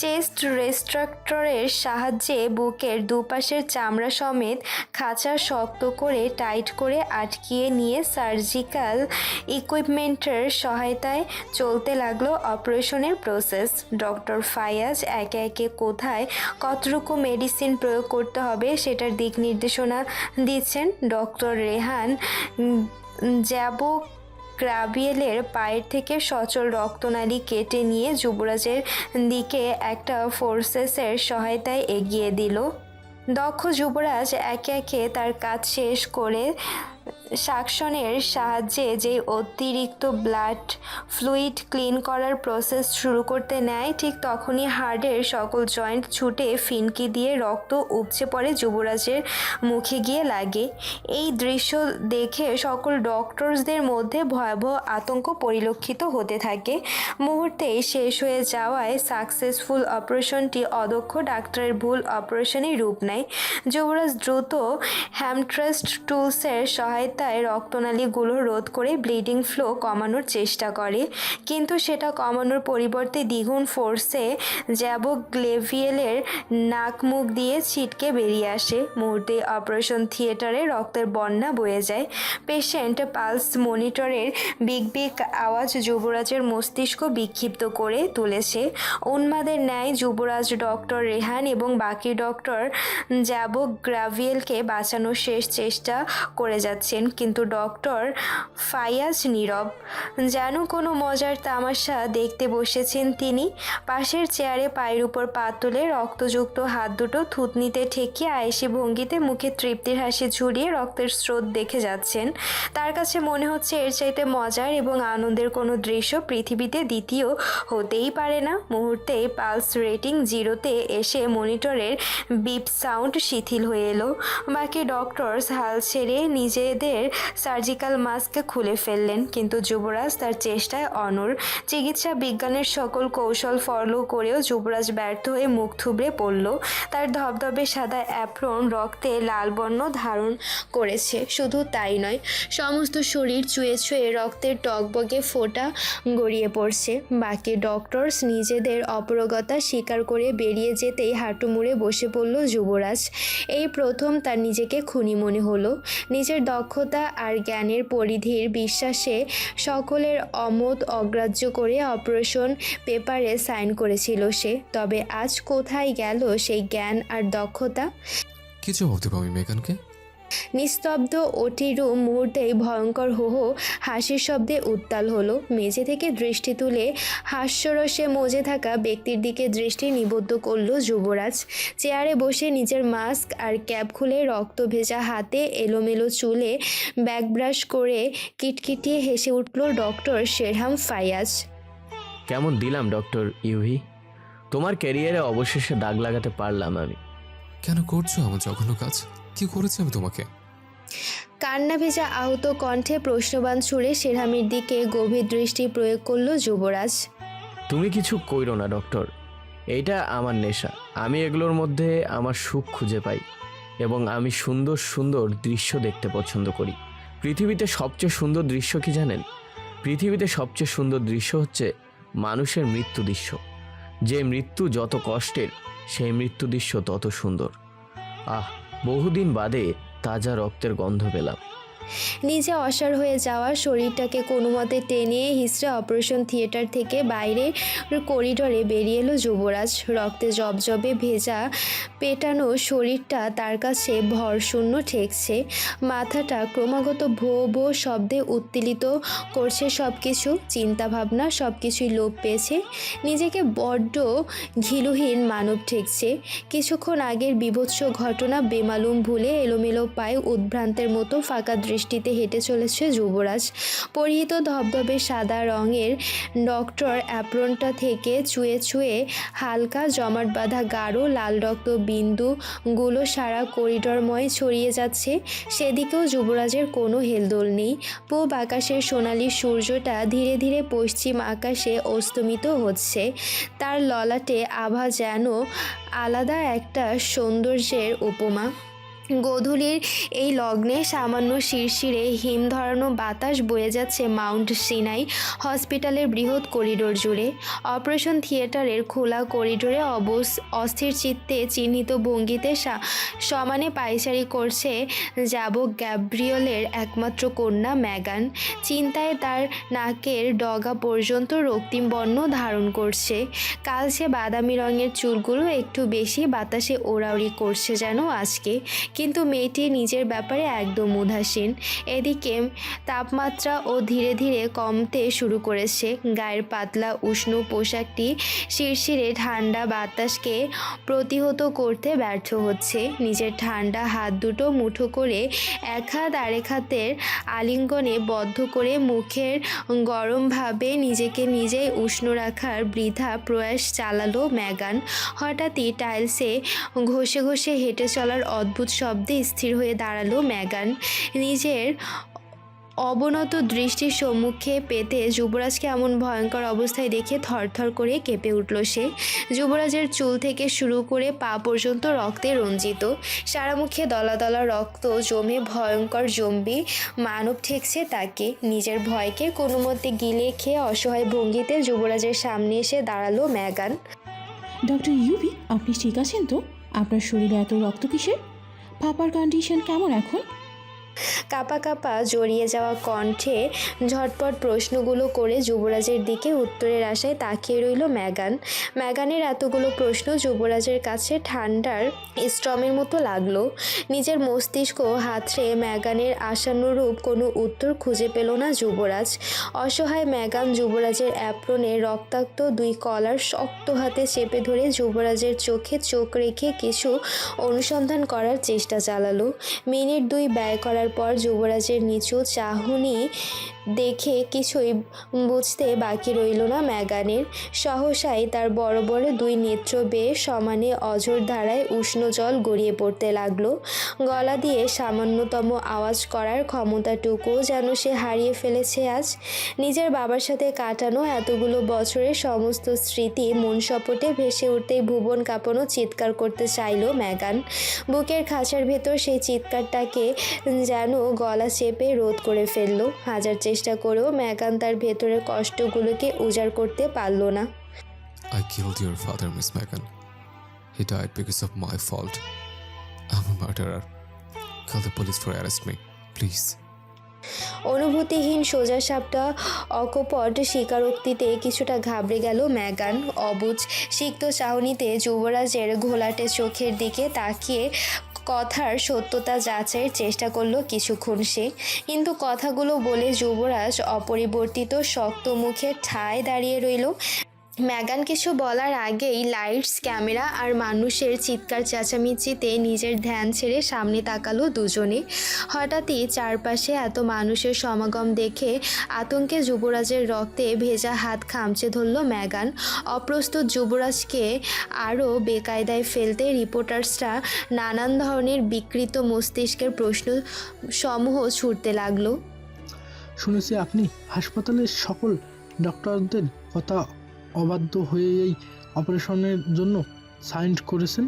চেস্ট রেস্ট্রাক্টরের সাহায্যে বুকের দুপাশের চামড়া সমেত খাঁচা শক্ত করে টাইট করে আটকিয়ে নিয়ে সার্জিক্যাল ইকুইপমেন্টের সহায়তায় চলতে লাগলো অপারেশনের প্রসেস। ডক্টর ফায়াজ একে একে কোথায় কতটুকু মেডিসিন প্রয়োগ করতে হবে সেটার দিক নির্দেশনা দিচ্ছেন। ডক্টর রেহান জ্যাকব গ্রাভিয়েলের পায়ের থেকে সচল রক্তনালী কেটে নিয়ে যুবরাজের দিকে একটা ফোর্সেসের সহায়তায় এগিয়ে দিল। দক্ষ যুবরাজ একে একে তার কাজ শেষ করে সাকশনের সাহায্যে যে অতিরিক্ত ব্লাড ফ্লুইড ক্লিন করার প্রসেস শুরু করতে নেয়, ঠিক তখনই হার্টের সকল জয়েন্ট ছুটে ফিনকি দিয়ে রক্ত উপচে পড়ে যুবরাজের মুখে গিয়ে লাগে। এই দৃশ্য দেখে সকল ডক্টরসদের মধ্যে ভয়াবহ আতঙ্ক পরিলক্ষিত হতে থাকে। মুহূর্তেই শেষ হয়ে যাওয়ায় সাকসেসফুল অপারেশনটি অদক্ষ ডাক্তারের ভুল অপারেশনই রূপ নেয়। যুবরাজ দ্রুত হ্যামট্রাস্ট টুলসের সহায়তায় সহায়তায় রক্তনালীগুলো রোধ করে ব্লিডিং ফ্লো কমানোর চেষ্টা করে, কিন্তু সেটা কমানোর পরিবর্তে দ্বিগুণ ফোর্সে জ্যাবোগ্লেভিয়েলের নাক মুখ দিয়ে ছিটকে বেরিয়ে আসে। মুহূর্তে অপারেশন থিয়েটারে রক্তের বন্যা বয়ে যায়। পেশেন্ট পালস মনিটরের বিগ বিগ আওয়াজ যুবরাজের মস্তিষ্ক বিক্ষিপ্ত করে তুলেছে। উন্মাদের ন্যায় যুবরাজ ডক্টর রেহান এবং বাকি ডক্টর জ্যাবোগ্রাভিয়েলকে বাঁচানোর শেষ চেষ্টা করে যাচ্ছেন, কিন্তু ডক্টর ফায়াজ নীরব, যেন কোনো মজার তামাশা দেখতে বসেছেন তিনি। পাশের চেয়ারে পায়ের উপর পা তুলে রক্তযুক্ত হাত দুটো থুতনিতে ঠেকিয়ে আয়েসি ভঙ্গিতে মুখে তৃপ্তির হাসি ঝুরিয়ে রক্তের স্রোত দেখে যাচ্ছেন। তার কাছে মনে হচ্ছে এর চাইতে মজার এবং আনন্দের কোনো দৃশ্য পৃথিবীতে দ্বিতীয় হতেই পারে না। মুহূর্তেই পালস রেটিং 0-তে এসে মনিটরের বিপ সাউন্ড শিথিল হয়ে এলো। বাকি ডক্টরস হাল ছেড়ে নিজেদের সার্জিক্যাল মাস্ক খুলে ফেললেন, কিন্তু যুবরাজ তার চেষ্টায় অনড়। চিকিৎসা বিজ্ঞানের সকল কৌশল ফলো করেও যুবরাজ ব্যর্থ হয়ে মুখ থুবড়ে পড়ল। তার ধবধবে সাদা অ্যাপ্রন রক্তে লাল বর্ণ ধারণ করেছে। শুধু তাই নয়, সমস্ত শরীর চুয়ে ছুঁয়ে রক্তের টকবগে ফোঁটা গড়িয়ে পড়ছে। বাকি ডক্টরস নিজেদের অপারগতা স্বীকার করে বেরিয়ে যেতেই হাঁটু মুড়ে বসে পড়ল যুবরাজ। এই প্রথম তার নিজেকে খুনি মনে হলো। নিজের দক্ষতা আর জ্ঞানের পরিধির বিশ্বাসে সকলের অমত অগ্রাহ্য করে অপারেশন পেপারে সাইন করেছিল সে। তবে আজ কোথায় গেল সেই জ্ঞান আর দক্ষতা? কি জবাব দেবো আমি মেগানকে? নিস্তব্ধ ওটি রুম মুহূর্তেই ভয়ঙ্কর হো হো হাসির শব্দে উত্তাল হলো। মেঝে থেকে দৃষ্টি তুলে হাস্যরসে মজে থাকা ব্যক্তির দিকে দৃষ্টি নিবদ্ধ করল যুবরাজ। চেয়ারে বসে নিজের মাস্ক আর ক্যাপ খুলে রক্ত ভেজা হাতে এলোমেলো চুলে ব্যাকব্রাশ করে কিটকিটিয়ে হেসে উঠল ডক্টর শেরহাম ফায়াজ। কেমন দিলাম ডক্টর ইউভি? তোমার ক্যারিয়ারে অবশেষে দাগ লাগাতে পারলাম আমি। কেন করছো এমন জঘন্য কাজ? কি করেছি আমি তোমাকে? কান্না ভেজা আহত কণ্ঠে প্রশ্নবান ছুড়ে শেরহামের দিকে গভীর দৃষ্টি প্রয়োগ করল যুবরাজ। তুমি কিছু কইরো না ডক্টর, এইটা আমার নেশা। আমি এগুলোর মধ্যে আমার সুখ খুঁজে পাই এবং আমি সুন্দর সুন্দর দৃশ্য দেখতে পছন্দ করি। পৃথিবীতে সবচেয়ে সুন্দর দৃশ্য কি জানেন? পৃথিবীতে সবচেয়ে সুন্দর দৃশ্য হচ্ছে মানুষের মৃত্যু দৃশ্য। যে মৃত্যু যত কষ্টের, সেই মৃত্যু দৃশ্য তত সুন্দর। বহুদিন বাদে তাজা রক্তের গন্ধ পেলাম। নিজে অসাড় হয়ে যাওয়া শরীরটাকে কোনো মতে টেনে হিসড়ে অপারেশন থিয়েটার থেকে বাইরের করিডোরে বেরিয়ে এলো যুবরাজ। রক্তে জবজবে ভেজা পেটানো শরীরটা তার কাছে ভরশূন্য ঠেকছে। মাথাটা ক্রমাগত ভো ভো শব্দে উত্তেলিত করছে সব কিছু। চিন্তাভাবনা সব কিছুই লোপ পেয়েছে। নিজেকে বড্ড ঘিলুহীন মানব ঠেকছে। কিছুক্ষণ আগের বিভৎস ঘটনা বেমালুম ভুলে এলোমেলো পায়ে উদ্ভ্রান্তের মতো ফাঁকা দৃষ্টিতে হেঁটে চলেছে যুবরাজ। পরিহিত ধবধবে সাদা রঙের ডক্টর অ্যাপ্রনটা থেকে চুয়ে ছুঁয়ে হালকা জমাট বাঁধা গাঢ় লাল রক্ত বিন্দুগুলো সারা করিডরময় ছড়িয়ে যাচ্ছে। সেদিকেও যুবরাজের কোনো হেলদোল নেই। পূব আকাশের সোনালি সূর্যটা ধীরে ধীরে পশ্চিম আকাশে অস্তমিত হচ্ছে। তার ললাটে আভা যেন আলাদা একটা সৌন্দর্যের উপমা। গোধূলির এই লগ্নে সামান্য শিরশিরে হিম ধরানো বাতাস বয়ে যাচ্ছে মাউন্ট সিনাই হসপিটালের বৃহৎ করিডোর জুড়ে। অপারেশন থিয়েটারের খোলা করিডোরে অস্থির চিত্তে চিহ্নিত ভঙ্গিতে সমানে পায়চারি করছে গ্যাব্রিয়েলের একমাত্র কন্যা মেগান। চিন্তায় তার নাকের ডগা পর্যন্ত রক্তিম বর্ণ ধারণ করছে। কালচে বাদামি রঙের চুলগুলো একটু বেশি বাতাসে ওড়াউড়ি করছে যেন আজকে। কিন্তু মেয়েটি নিজের ব্যাপারে একদম উদাসীন। এদিকে তাপমাত্রা ও ধীরে ধীরে কমতে শুরু করেছে। গায়ের পাতলা উষ্ণ পোশাকটি শিরশিরে ঠান্ডা বাতাসকে প্রতিহত করতে ব্যর্থ হচ্ছে। নিজের ঠান্ডা হাত দুটো মুঠো করে এক হাত আরেক হাতের আলিঙ্গনে বদ্ধ করে মুখের গরমভাবে নিজেকে নিজেই উষ্ণ রাখার বৃথা প্রয়াস চালালো মেগান। হঠাৎই টাইলসে ঘষে ঘষে হেঁটে চলার অদ্ভুত শব্দে স্থির হয়ে দাঁড়ালো মেগান। নিজের অবনত দৃষ্টির সম্মুখে পেতে যুবরাজকে এমন ভয়ঙ্কর অবস্থায় দেখে থরথর করে কেঁপে উঠল সে। যুবরাজের চুল থেকে শুরু করে পা পর্যন্ত রক্তে রঞ্জিত, সারা মুখে দলা দলা রক্ত জমে ভয়ঙ্কর জম্বি মানব ঠেকছে তাকে। নিজের ভয়কে কোনো মতে গিলে খেয়ে অসহায় ভঙ্গিতে যুবরাজের সামনে এসে দাঁড়ালো মেগান। ডক্টর ইউভি, আপনি ঠিক আছেন তো? আপনার শরীরে এত রক্ত কিসের? পাপার কন্ডিশন কেমন এখন? কাঁপা কাঁপা জড়িয়ে যাওয়া কণ্ঠে ঝটপট প্রশ্নগুলো করে যুবরাজের দিকে উত্তরের আশায় তাকিয়ে রইল মেগান। মেগানের এতগুলো প্রশ্ন যুবরাজের কাছে ঠান্ডার স্ট্রমের মতো লাগলো। নিজের মস্তিষ্ক হাতড়ে মেগানের আশানুরূপ কোনো উত্তর খুঁজে পেল না যুবরাজ। অসহায় মেগান যুবরাজের অ্যাপ্রনে রক্তাক্ত দুই কলার শক্ত হাতে চেপে ধরে যুবরাজের চোখে চোখ রেখে কিছু অনুসন্ধান করার চেষ্টা চালালো। মিনিট দুই ব্যয় করার পর যুবরাজের নিচু চাহনি দেখে কিছুই বুঝতে বাকি রইল না মেগানের। সহসাই তার বড় বড় দুই নেত্র বেয়ে সমানে অঝোর ধারায় উষ্ণ জল গড়িয়ে পড়তে লাগলো। গলা দিয়ে সামান্যতম আওয়াজ করার ক্ষমতাটুকুও যেন সে হারিয়ে ফেলেছে আজ। নিজের বাবার সাথে কাটানো এতগুলো বছরের সমস্ত স্মৃতি মন সপটে ভেসে উঠতেই ভুবন কাঁপানো চিৎকার করতে চাইল মেগান। বুকের খাঁচার ভেতর সেই চিৎকারটাকে যেন গলা চেপে রোধ করে ফেলল। হাজার চেষ্টা করেও মেগান তার ভেতরের কষ্টগুলোকে উজাড় করতে পারল না। I killed your father, Miss Megan. He died because of my fault. I'm a murderer. Call the police for arrest me, please. অনুভূতিহীন সোজাসাপটা অকপট স্বীকারোক্তিতে কিছুটা ঘাবড়ে গেল মেগান। অবুঝ সিক্ত চাহনিতে যুবরাজের ঘোলাটে চোখের দিকে তাকিয়ে কথার সত্যতা যাচাইয়ের চেষ্টা করলো কিছুক্ষণ সে, কিন্তু কথাগুলো বলে যুবরাজ অপরিবর্তিত শক্ত মুখে ঠায় দাঁড়িয়ে রইল। মেগান কিছু বলার আগেই লাইটস, ক্যামেরা আর মানুষের চিৎকার চেঁচামেচিতে নিজের ধ্যান ছেড়ে সামনে তাকালো দুজনে। হঠাৎই চারপাশে এত মানুষের সমাগম দেখে আতঙ্কে যুবরাজের রক্তে ভেজা হাত খামচে ধরল মেগান। অপ্রস্তুত যুবরাজকে আরও বেকায়দায় ফেলতে রিপোর্টার্সরা নানান ধরনের বিকৃত মস্তিষ্কের প্রশ্ন সমূহ ছুটতে লাগলো। শুনেছি আপনি হাসপাতালের সকল ডক্টরদের কথা অবাধ্য হয়ে এই অপারেশনের জন্য সাইন করেছেন।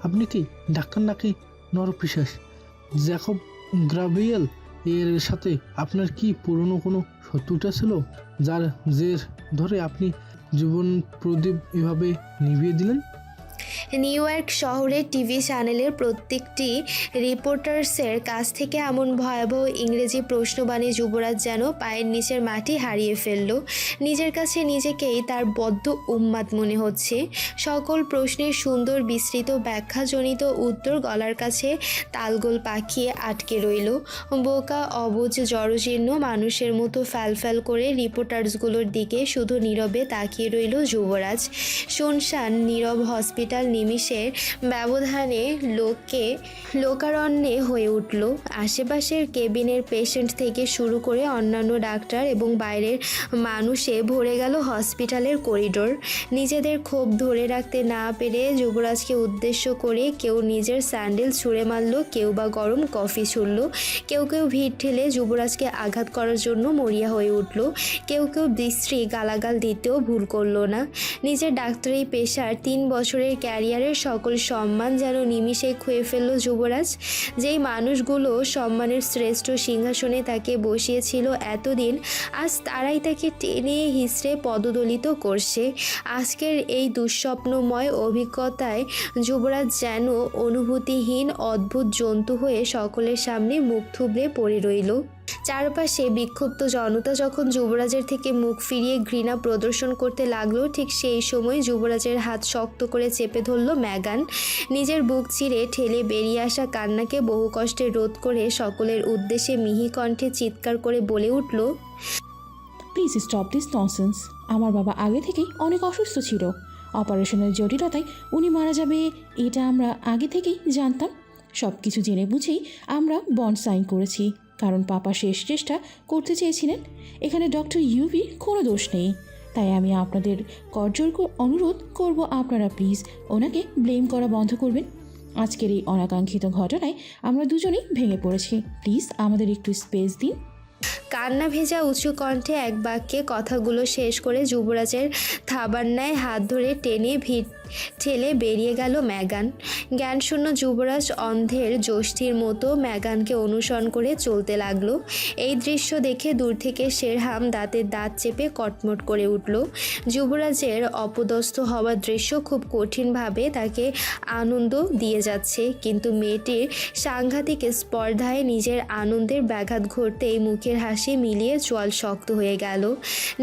আপনি কি ডাক্তার নাকি নরপিশাচ? জ্যাকব গ্রাভিয়েল এর সাথে আপনার কি পুরনো কোনো শত্রুতা ছিল, যার জের ধরে আপনি জীবন প্রদীপ এভাবে নিভিয়ে দিলেন? নিউ ইয়র্ক শহরের টিভি চ্যানেলের প্রত্যেকটি রিপোর্টার্সের কাছ থেকে এমন ভয়াবহ ইংরেজি প্রশ্নবাণী যুবরাজ যেন পায়ের নিচের মাটি হারিয়ে ফেলল। নিজের কাছে নিজেকেই তার বদ্ধ উন্মাদ মনে হচ্ছে। সকল প্রশ্নের সুন্দর বিস্তৃত ব্যাখ্যাজনিত উত্তর গলার কাছে তালগোল পাকিয়ে আটকে রইল। বোকা অবুঝ জড়জীর্ণ মানুষের মতো ফ্যালফ্যাল করে রিপোর্টার্সগুলোর দিকে শুধু নীরবে তাকিয়ে রইল যুবরাজ। শুনশান নীরব হসপিটাল নিমিষের ব্যবধানে লোকারণ্যে হয়ে উঠল। আশেপাশের কেবিনের পেশেন্ট থেকে শুরু করে অন্যান্য ডাক্তার এবং বাইরের মানুষে ভরে গেল হসপিটালের করিডোর। নিজেদের ক্ষোভ ধরে রাখতে না পেরে যুবরাজকে উদ্দেশ্য করে কেউ নিজের স্যান্ডেল ছুঁড়ে মারল, কেউ বা গরম কফি ছুড়ল, কেউ কেউ ভিড় ঠেলে যুবরাজকে আঘাত করার জন্য মরিয়া হয়ে উঠল, কেউ কেউ বিশ্রী গালাগাল দিতেও ভুল করল না। নিজের ডাক্তারি পেশার 3 বছরের ক্যারিয়ারের সকল সম্মান যেন নিমিষেই খুঁয়ে ফেলল যুবরাজ। যেই মানুষগুলো সম্মানের শ্রেষ্ঠ সিংহাসনে তাকে বসিয়েছিল এতদিন, আজ তারাই তাকে টেনে হিসড়ে পদদলিত করছে। আজকের এই দুঃস্বপ্নময় অভিজ্ঞতায় যুবরাজ যেন অনুভূতিহীন অদ্ভুত জন্তু হয়ে সকলের সামনে মুখ থুবড়ে পড়ে রইল। চারপাশে বিক্ষুব্ধ জনতা যখন যুবরাজের থেকে মুখ ফিরিয়ে ঘৃণা প্রদর্শন করতে লাগলো, ঠিক সেই সময় যুবরাজের হাত শক্ত করে চেপে ধরল মেগান। নিজের বুক চিরে ঠেলে বেরিয়ে আসা কান্নাকে বহু কষ্টে রোধ করে সকলের উদ্দেশ্যে মিহি কণ্ঠে চিৎকার করে বলে উঠল, প্লিজ স্টপ দিস ননসেন্স। আমার বাবা আগে থেকেই অনেক অসুস্থ ছিল। অপারেশনের জটিলতায় উনি মারা যাবে এটা আমরা আগে থেকেই জানতাম। সব কিছু জেনে বুঝেই আমরা বন্ড সাইন করেছি, কারণ পাপা শেষ চেষ্টা করতে চেয়েছিলেন। এখানে ডক্টর ইউভির কোনো দোষ নেই। তাই আমি আপনাদের করজোর অনুরোধ করব, আপনারা প্লিজ ওনাকে ব্লেম করা বন্ধ করবেন। আজকের এই অনাকাঙ্ক্ষিত ঘটনায় আমরা দুজনেই ভেঙে পড়েছি। প্লিজ আমাদের একটু স্পেস দিন। কান্না ভেজা উঁচু কণ্ঠে এক বাক্যে কথাগুলো শেষ করে যুবরাজের থাবার ন্যায় হাত ধরে টেনে ঠেলে বেরিয়ে গেল মেগান। জ্ঞানশূন্য যুবরাজ অন্ধের যষ্টির মতো মেগানকে অনুসরণ করে চলতে লাগলো। এই দৃশ্য দেখে দূর থেকে শেরহাম দাঁতের দাঁত চেপে কটমট করে উঠল। যুবরাজের অপদস্থ হওয়ার দৃশ্য খুব কঠিনভাবে তাকে আনন্দ দিয়ে যাচ্ছে, কিন্তু মেয়েটির সাংঘাতিক স্পর্ধায় নিজের আনন্দের ব্যাঘাত ঘটতেই মুখের হাসি মিলিয়ে চোয়াল শক্ত হয়ে গেল।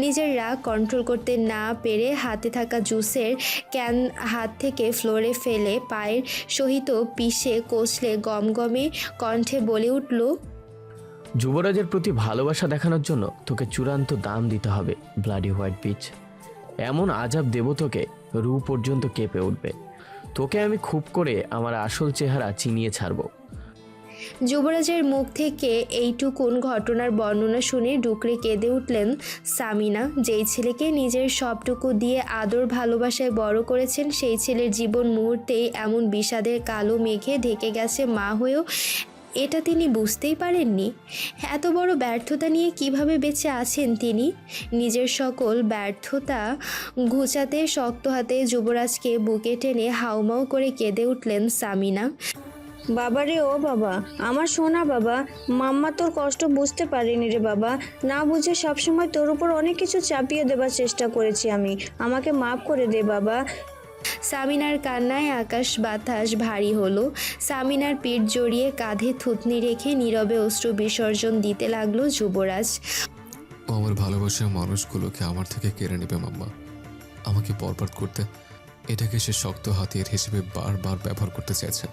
নিজের রাগ কন্ট্রোল করতে না পেরে হাতে থাকা জুসের ক্যান হাত থেকে ফ্লোরে ফেলে পায়ের সহিত পিষে কষলে গমগমে কণ্ঠে বলে উঠল, যুবরাজের প্রতি ভালোবাসা দেখানোর জন্য তোকে চূড়ান্ত দাম দিতে হবে ব্লাডি হোয়াইট বিচ। এমন আজাব দেব তোকে রু পর্যন্ত কেঁপে উঠবে। তোকে আমি খুব করে আমার আসল চেহারা চিনিয়ে ছাড়ব। যুবরাজের মুখ থেকে এইটুকুন ঘটনার বর্ণনা শুনে ডুকরে কেঁদে উঠলেন সামিনা। যেই ছেলেকে নিজের সবটুকু দিয়ে আদর ভালোবাসায় বড় করেছেন, সেই ছেলের জীবন মুহূর্তেই এমন বিষাদের কালো মেঘে ঢেকে গেছে। মা হয়েও এটা তিনি বুঝতেই পারেননি। এত বড় ব্যর্থতা নিয়ে কিভাবে বেঁচে আছেন তিনি। নিজের সকল ব্যর্থতা ঘুচাতে শক্ত হাতে যুবরাজকে বুকে টেনে হাউমাউ করে কেঁদে উঠলেন সামিনা। বাবা রে, ও বাবা, আমার সোনা বাবা, মাম্মা তোর কষ্ট বুঝতে পারিনি রে বাবা। না বুঝে সবসময় তোর উপর অনেক কিছু চাপিয়ে দেবার চেষ্টা করেছি আমি, আমাকে মাফ করে দে বাবা। সামিনার কান্নায় আকাশ বাতাস ভারী হলো। সামিনার পিঠ জড়িয়ে কাঁধে থুতনি রেখে নীরবে অশ্রু বিসর্জন দিতে লাগলো যুবরাজ। ও আমার ভালোবাসার মানুষগুলোকে আমার থেকে কেড়ে নেবে মাম্মা, আমাকে বরবাদ করতে। এটাকে সে শক্ত হাতিয়ার হিসেবে বারবার ব্যবহার করতে চেয়েছে।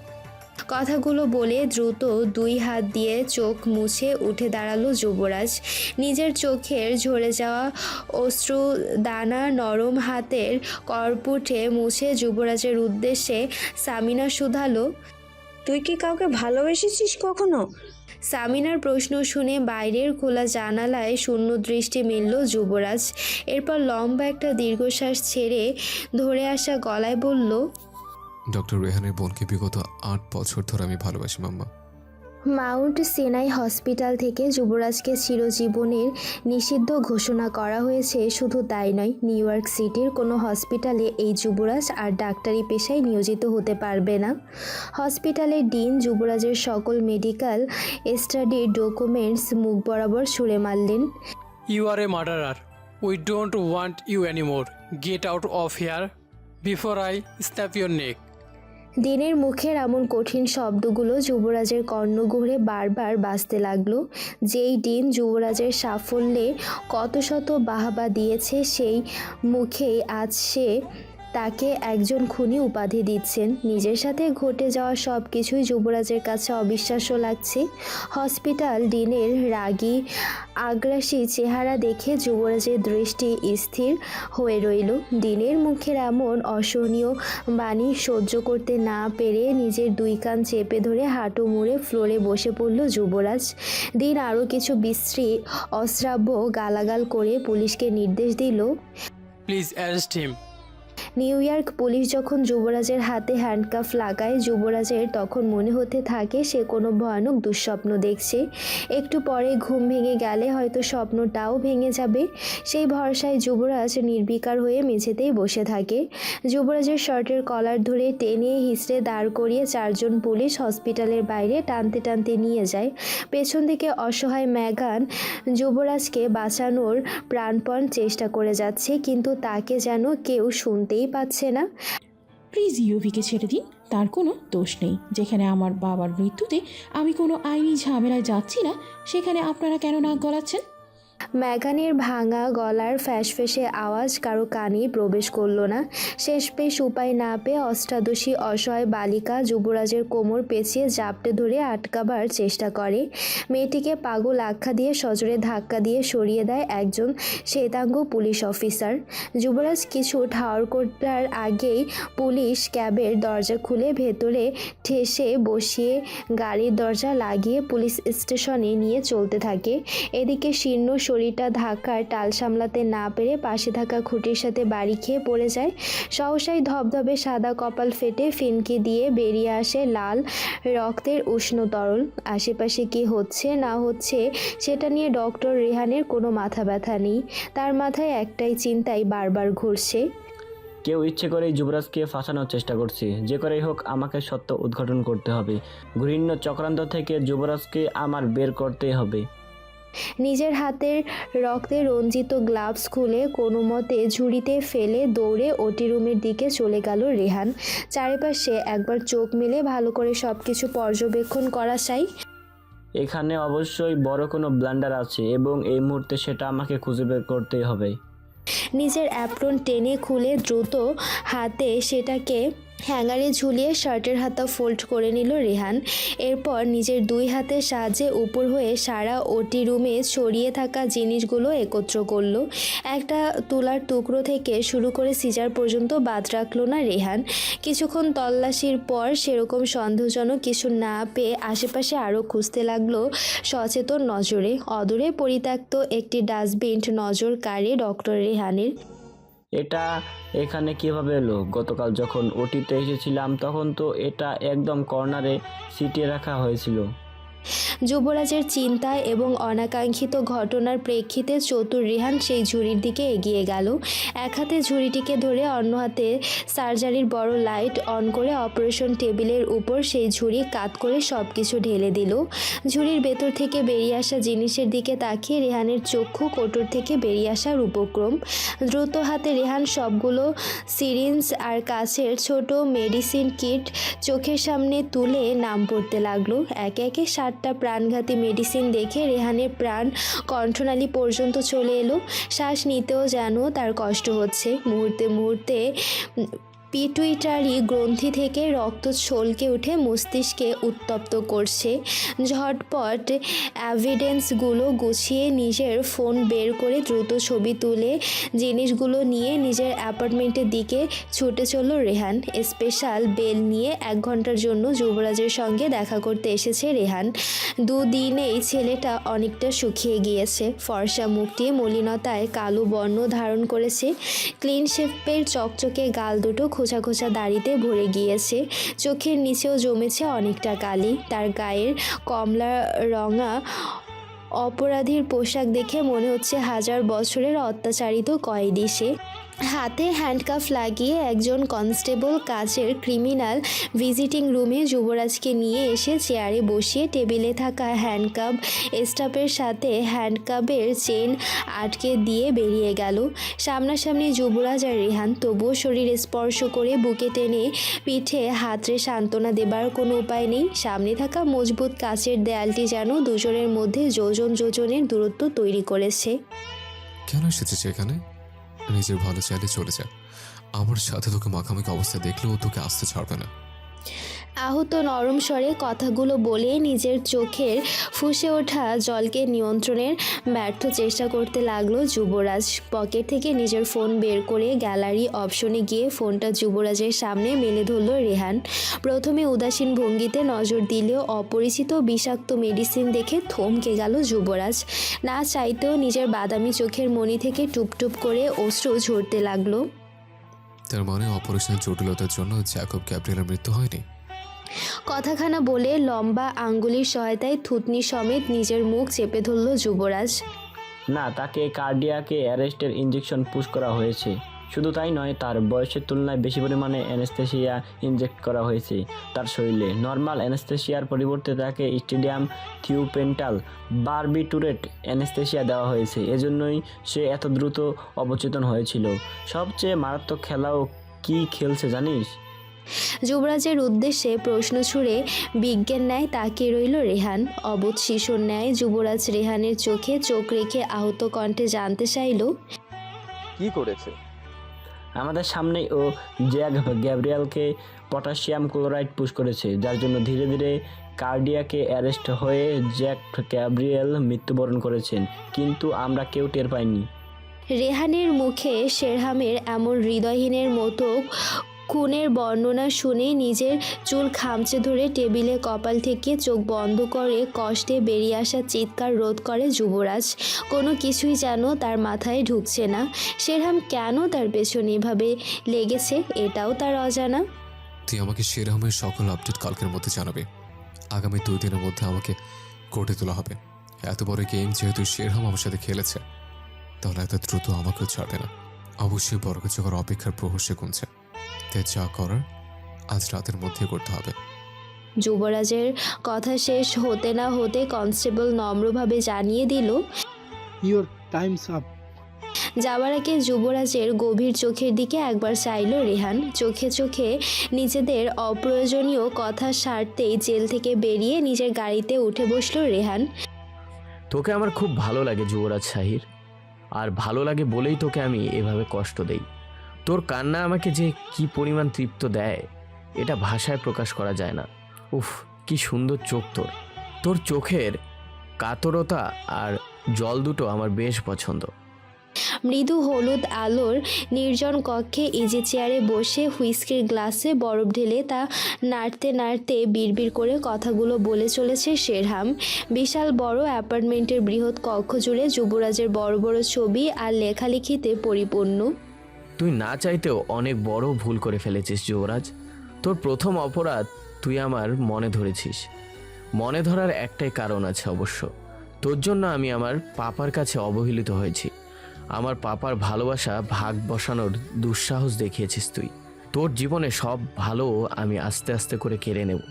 কথাগুলো বলে দ্রুত দুই হাত দিয়ে চোখ মুছে উঠে দাঁড়ালো যুবরাজ। নিজের চোখের ঝরে যাওয়া অশ্রু দানা নরম হাতের কর্পুটে মুছে যুবরাজের উদ্দেশ্যে সামিনা শুধালো, তুই কি কাউকে ভালোবেসেছিস কখনো? সামিনার প্রশ্ন শুনে বাইরের খোলা জানালায় শূন্য দৃষ্টি মেলল যুবরাজ। এরপর লম্বা একটা দীর্ঘশ্বাস ছেড়ে ধরে আসা গলায় বলল, ডক্টর রেহানের বোনকে বিগত 8 বছর ধরে আমি ভালোবাসি মাম্মা। মাউন্ট সিনাই হসপিটাল থেকে যুবরাজকে চিরজীবনের নিষিদ্ধ ঘোষণা করা হয়েছে। শুধু তাই নয়, নিউ ইয়র্ক সিটির কোনো হসপিটালে এই যুবরাজ আর ডাক্তারি পেশায় নিয়োজিত হতে পারবে না। হসপিটালের ডিন যুবরাজের সকল মেডিকেল স্টাডির ডকুমেন্টস মুখ বরাবর ছুঁড়ে মারলেন। You are a murderer, we don't want you anymore, get out of here before I snap your neck. দিনের মুখের এমন কঠিন শব্দগুলো যুবরাজের কর্ণগহ্বরে বারবার বাজতে লাগলো। যেই দিন যুবরাজের সাফল্যে কত শত বাহবা দিয়েছে, সেই মুখেই আজ সে তাকে একজন খুনি উপাধি দিচ্ছেন। নিজের সাথে ঘটে যাওয়া সব কিছুই যুবরাজের কাছে অবিশ্বাস্য লাগছে। হসপিটাল ডিনের রাগী আগ্রাসী চেহারা দেখে যুবরাজের দৃষ্টি স্থির হয়ে রইল। দিনের মুখের এমন অসহনীয় বাণী সহ্য করতে না পেরে নিজের দুই কান চেপে ধরে হাঁটু মুড়ে ফ্লোরে বসে পড়ল যুবরাজ। দিন আরও কিছু বিশ্রী অশ্রাব্য গালাগাল করে পুলিশকে নির্দেশ দিল, please arrest him. New York police যখন যুবরাজের হাতে হ্যান্ডকাফ লাগায়, যুবরাজের তখন মনে হতে থাকে সে কোনো ভয়ানক দুঃস্বপ্ন দেখছে। একটু পরে ঘুম ভেঙে গেলে হয়তো স্বপ্নটাও ভেঙে যাবে। সেই ভরসায় যুবরাজ নির্বিকার হয়ে মেঝেতেই বসে থাকে। যুবরাজের শার্টের কলার ধরে টেনে হিঁচড়ে দাঁড় করিয়ে 4 জন পুলিশ হসপিটালের বাইরে টানতে টানতে নিয়ে যায়। পেছন থেকে অসহায় মেগান যুবরাজকে বাঁচানোর প্রাণপণ চেষ্টা করে যাচ্ছে, কিন্তু তাকে যেন কেউ শুনতেই পাচ্ছে না। প্লিজ ইউভিকে ছেড়ে দিন, তার কোনো দোষ নেই। যেখানে আমার বাবার মৃত্যুতে আমি কোনো আইনি ঝামেলায় যাচ্ছি না, সেখানে আপনারা কেন নাক গলাচ্ছেন? মেগানের ভাঙা গলার ফ্যাসফেসে আওয়াজ কারো কানেই প্রবেশ করল না। শেষমেশ উপায় না পেয়ে অষ্টাদশী অসহায় বালিকা যুবরাজের কোমর পেঁচিয়ে জাপটে ধরে আটকাবার চেষ্টা করে। মেয়েটিকে পাগল আখ্যা দিয়ে সজোরে ধাক্কা দিয়ে সরিয়ে দেয় একজন শ্বেতাঙ্গ পুলিশ অফিসার। যুবরাজ কিছু ঠাউর করার আগেই পুলিশ ক্যাবের দরজা খুলে ভেতরে ঠেসে বসিয়ে গাড়ির দরজা লাগিয়ে পুলিশ স্টেশনে নিয়ে চলতে থাকে। এদিকে শীর্ণ শরীরটা ধাক্কার টাল সামলাতে না পেরে পাশে থাকা খুঁটির সাথে বাড়ি খেয়ে পড়ে যায়। সহসাই ধবধবে সাদা কপাল ফেটে ফিনকি দিয়ে বেরিয়ে আসে লাল রক্তের উষ্ণ তরল। আশেপাশে কি হচ্ছে না হচ্ছে সেটা নিয়ে ডক্টর রেহানের কোনো মাথা ব্যথা নেই। তার মাথায় একটাই চিন্তাই বারবার ঘুরছে। কেউ ইচ্ছে করেই যুবরাজকে ফাঁসানোর চেষ্টা করছে। যে করেই হোক আমাকে সত্য উদ্ঘাটন করতে হবে। ঘৃণ্য চক্রান্ত থেকে যুবরাজকে আমার বের করতে হবে। নিজের হাতের রক্তে রঞ্জিত গ্লাভস খুলে কোনো মতে ঝুড়িতে ফেলে দৌড়ে ওটি রুমের দিকে চলে গেল রেহান। চারিপাশে একবার চোখ মেলে ভালো করে সব কিছু পর্যবেক্ষণ করা চাই। এখানে অবশ্যই বড় কোনো ব্লান্ডার আছে এবং এই মুহূর্তে সেটা আমাকে খুঁজে বের করতেই হবে। নিজের অ্যাপ্রন টেনে খুলে দ্রুত হাতে সেটাকে হ্যাঙ্গারে ঝুলিয়ে শার্টের হাতা ফোল্ড করে নিল রেহান। এরপর নিজের দুই হাতের সাহায্যে উপর হয়ে সারা ওটি রুমে ছড়িয়ে থাকা জিনিসগুলো একত্র করলো। একটা তুলার টুকরো থেকে শুরু করে সিজার পর্যন্ত বাদ রাখলো না রেহান। কিছুক্ষণ তল্লাশির পর সেরকম সন্দেহজনক কিছু না পেয়ে আশেপাশে আরও খুঁজতে লাগলো সচেতন নজরে। অদূরে পরিত্যক্ত একটি ডাস্টবিন নজর কাড়ে ডক্টর রেহানের। এটা এখানে কিভাবে এলো? গতকাল যখন ওটিতে এসেছিলাম তখন তো এটা একদম কর্নারে সিটিয়ে রাখা হয়েছিল। যুবরাজের চিন্তা এবং অনাকাঙ্ক্ষিত ঘটনার প্রেক্ষিতে চতুর রেহান সেই ঝুড়ির দিকে এগিয়ে গেল। এক হাতে ঝুড়িটিকে ধরে অন্য হাতে সার্জারির বড় লাইট অন করে অপারেশন টেবিলের উপর সেই ঝুড়ি কাত করে সব কিছু ঢেলে দিল। ঝুড়ির ভেতর থেকে বেরিয়ে আসা জিনিসের দিকে তাকিয়ে রেহানের চক্ষু কোটর থেকে বেরিয়ে আসার উপক্রম। দ্রুত হাতে রেহান সবগুলো সিরিঞ্জ আর কাছের ছোট মেডিসিন কিট চোখের সামনে তুলে নাম পড়তে লাগলো। একে একে 7টা প্রাণঘাতী মেডিসিন দেখে রেহানের প্রাণ কণ্ঠনালী পর্যন্ত চলে এলো। শ্বাস নিতেও যেন তার কষ্ট হচ্ছে। মুহূর্তে মুহূর্তে পিটুইটারি গ্রন্থি থেকে রক্ত ছলকে উঠে মস্তিষ্কে উত্তপ্ত করছে। ঝটপট এভিডেন্সগুলো গুছিয়ে নিজের ফোন বের করে দ্রুত ছবি তুলে জিনিসগুলো নিয়ে নিজের অ্যাপার্টমেন্টের দিকে ছুটে চলল রেহান। স্পেশাল বেল নিয়ে 1 ঘন্টার জন্য যুবরাজের সঙ্গে দেখা করতে এসেছে রেহান। দুদিনেই ছেলেটা অনেকটা শুকিয়ে গিয়েছে। ফর্সা মুখটি মলিনতায় কালো বর্ণ ধারণ করেছে। ক্লিন শেপের চকচকে গাল দুটো খোঁচা খোঁচা দাড়িতে ভরে গিয়েছে। চোখের নিচেও জমেছে অনেকটা কালি। তার গায়ের কমলা রঙা অপরাধীর পোশাক দেখে মনে হচ্ছে 1000 বছরের অত্যাচারিত কয়েদি সে। হাতে হ্যান্ডকাফ লাগিয়ে একজন কনস্টেবল কাজের ক্রিমিনাল ভিজিটিং রুমে যুবরাজকে নিয়ে এসে চেয়ারে বসিয়ে টেবিলে থাকা হ্যান্ডকাপ স্টাফের সাথে হ্যান্ডকাপের চেন আটকে দিয়ে বেরিয়ে গেল। সামনাসামনি যুবরাজ আর রেহান, তবুও শরীর স্পর্শ করে বুকে টেনে পিঠে হাতড়ে সান্ত্বনা দেবার কোনো উপায় নেই। সামনে থাকা মজবুত কাচের দেয়ালটি যেন দুজনের মধ্যে যোজন যোজনের দূরত্ব তৈরি করেছে। কেন এসেছিস এখানে? নিজের ভালো চাইলে চলে যা। আমার সাথে তোকে মাখামাখি অবস্থা দেখলেও তোকে আসতে ছাড়বে না। আহত নরম স্বরে কথাগুলো বলে নিজের চোখের ফুঁসে ওঠা জলকে নিয়ন্ত্রণের ব্যর্থ চেষ্টা করতে লাগলো যুবরাজ। পকেট থেকে নিজের ফোন বের করে গ্যালারি অপশনে গিয়ে ফোনটা যুবরাজের সামনে মেলে ধরল রেহান। প্রথমে উদাসীন ভঙ্গিতে নজর দিলেও অপরিচিত বিষাক্ত মেডিসিন দেখে থমকে গেল যুবরাজ। না চাইতেও নিজের বাদামি চোখের মণি থেকে টুপটুপ করে অশ্রু ঝরতে লাগলো। তার মানে অপারেশনের জটিলতার জন্য জ্যাকব গ্যাব্রিয়েলের মৃত্যু হয়নি? কথাখানা বলে লম্বা আঙ্গুলির সহায়তায় থুতনি সমেত নিজের মুখ চেপে ধরল যুবরাজ। না, তাকে কার্ডিয়াকে অ্যারেস্টের ইঞ্জেকশন পুশ করা হয়েছে। শুধু তাই নয়, তার বয়সের তুলনায় বেশি পরিমাণে অ্যানেস্থেসিয়া ইনজেক্ট করা হয়েছে তার শরীরে। নর্মাল অ্যানেস্থেসিয়ার পরিবর্তে তাকে স্টেডিয়াম থিওপেন্টাল বারবিটুরেট অ্যানেস্থেসিয়া দেওয়া হয়েছে। এজন্যই সে এত দ্রুত অবচেতন হয়েছিল। সবচেয়ে মারাত্মক খেলাও কি খেলছে জানিস? যুবরাজের উদ্দেশ্যে প্রশ্ন ছুড়ে বিজ্ঞের ন্যায় তাকিয়ে রইল রেহান। অবোধ শিশুর ন্যায় যুবরাজ রেহানের চোখে চোখ রেখে আহত কণ্ঠে জানতে চাইল, কি করেছে? আমাদের সামনেই ও জ্যাক গ্যাব্রিয়েলকে পটাশিয়াম ক্লোরাইড পুশ করেছে, যার জন্য ধীরে ধীরে কার্ডিয়াকে অ্যারেস্ট হয়ে জ্যাক গ্যাব্রিয়েল মৃত্যুবরণ করেছেন, কিন্তু আমরা কেউ টের পাইনি। রেহানের মুখে শেরহামের এমন হৃদয়হীনের মতো খুনের বর্ণনা শুনে নিজের চুল খামচে ধরে টেবিলে কপাল থেকে চোখ বন্ধ করে কষ্টে বেরিয়ে আসা চিৎকার রোধ করে যুবরাজ। কোনো কিছুই যেন তার মাথায় ঢুকছে না। শেরহাম কেন তার পেছনে এভাবে লেগেছে এটাও তার অজানা। তুই আমাকে শেরহামের সকল আপডেট কালকের মধ্যে জানাবে। আগামী 2 দিনের মধ্যে আমাকে কোর্টে তোলা হবে। এত বড় গেম যেহেতু শেরহাম আমার সাথে খেলেছে, তাহলে এত দ্রুত আমাকেও ছাড়বে না। অবশ্যই বড় কিছু করার অপেক্ষার প্রহর সে কমছে। তাই যা করার আজ রাতের মধ্যে করতে হবে। যুবরাজের কথা শেষ হতে না হতে কনস্টেবল নম্রভাবে জানিয়ে দিল, ইয়োর টাইমস আপ। যাওয়ার আগে যুবরাজের গভীর চোখের দিকে একবার চাইল রেহান। চোখে চোখে নিজেদের অপ্রয়োজনীয় কথা সারতেই জেল থেকে বেরিয়ে নিজের গাড়িতে উঠে বসলো রেহান। তোকে আমার খুব ভালো লাগে যুবরাজ শাহির, আর ভালো লাগে বলেই তোকে আমি এভাবে কষ্ট দেই। তোর কান্না আমাকে যে কি পরিমাণ তৃপ্ত দেয় এটা ভাষায় প্রকাশ করা যায় না। উফ, কি সুন্দর চোখ তোর। তোর চোখের কাতরতা আর জল দুটো আমার বেশ পছন্দ। মৃদু হলুদ আলোর নির্জন কক্ষে ইজি চেয়ারে বসে হুইস্কির গ্লাসে বরফ ঢেলে তা নাড়তে নাড়তে বিড়বিড় করে কথাগুলো বলে চলেছে শেরহাম। বিশাল বড় অ্যাপার্টমেন্টের বৃহৎ কক্ষ জুড়ে যুবরাজের বড় বড় ছবি আর লেখালেখিতে পরিপূর্ণ। তুই না চাইতেও অনেক বড় ভুল করে ফেলেছিস যুবরাজ। তোর প্রথম অপরাধ তুই আমার মনে ধরেছিস। মনে ধরার একটাই কারণ আছে অবশ্য। তোর জন্য আমি আমার পাপার কাছে অবহেলিত হয়েছি। আমার পাপার ভালোবাসা ভাগ বসানোর দুঃসাহস দেখিয়েছিস তুই। তোর জীবনে সব ভালো আমি আস্তে আস্তে করে কেড়ে নেব।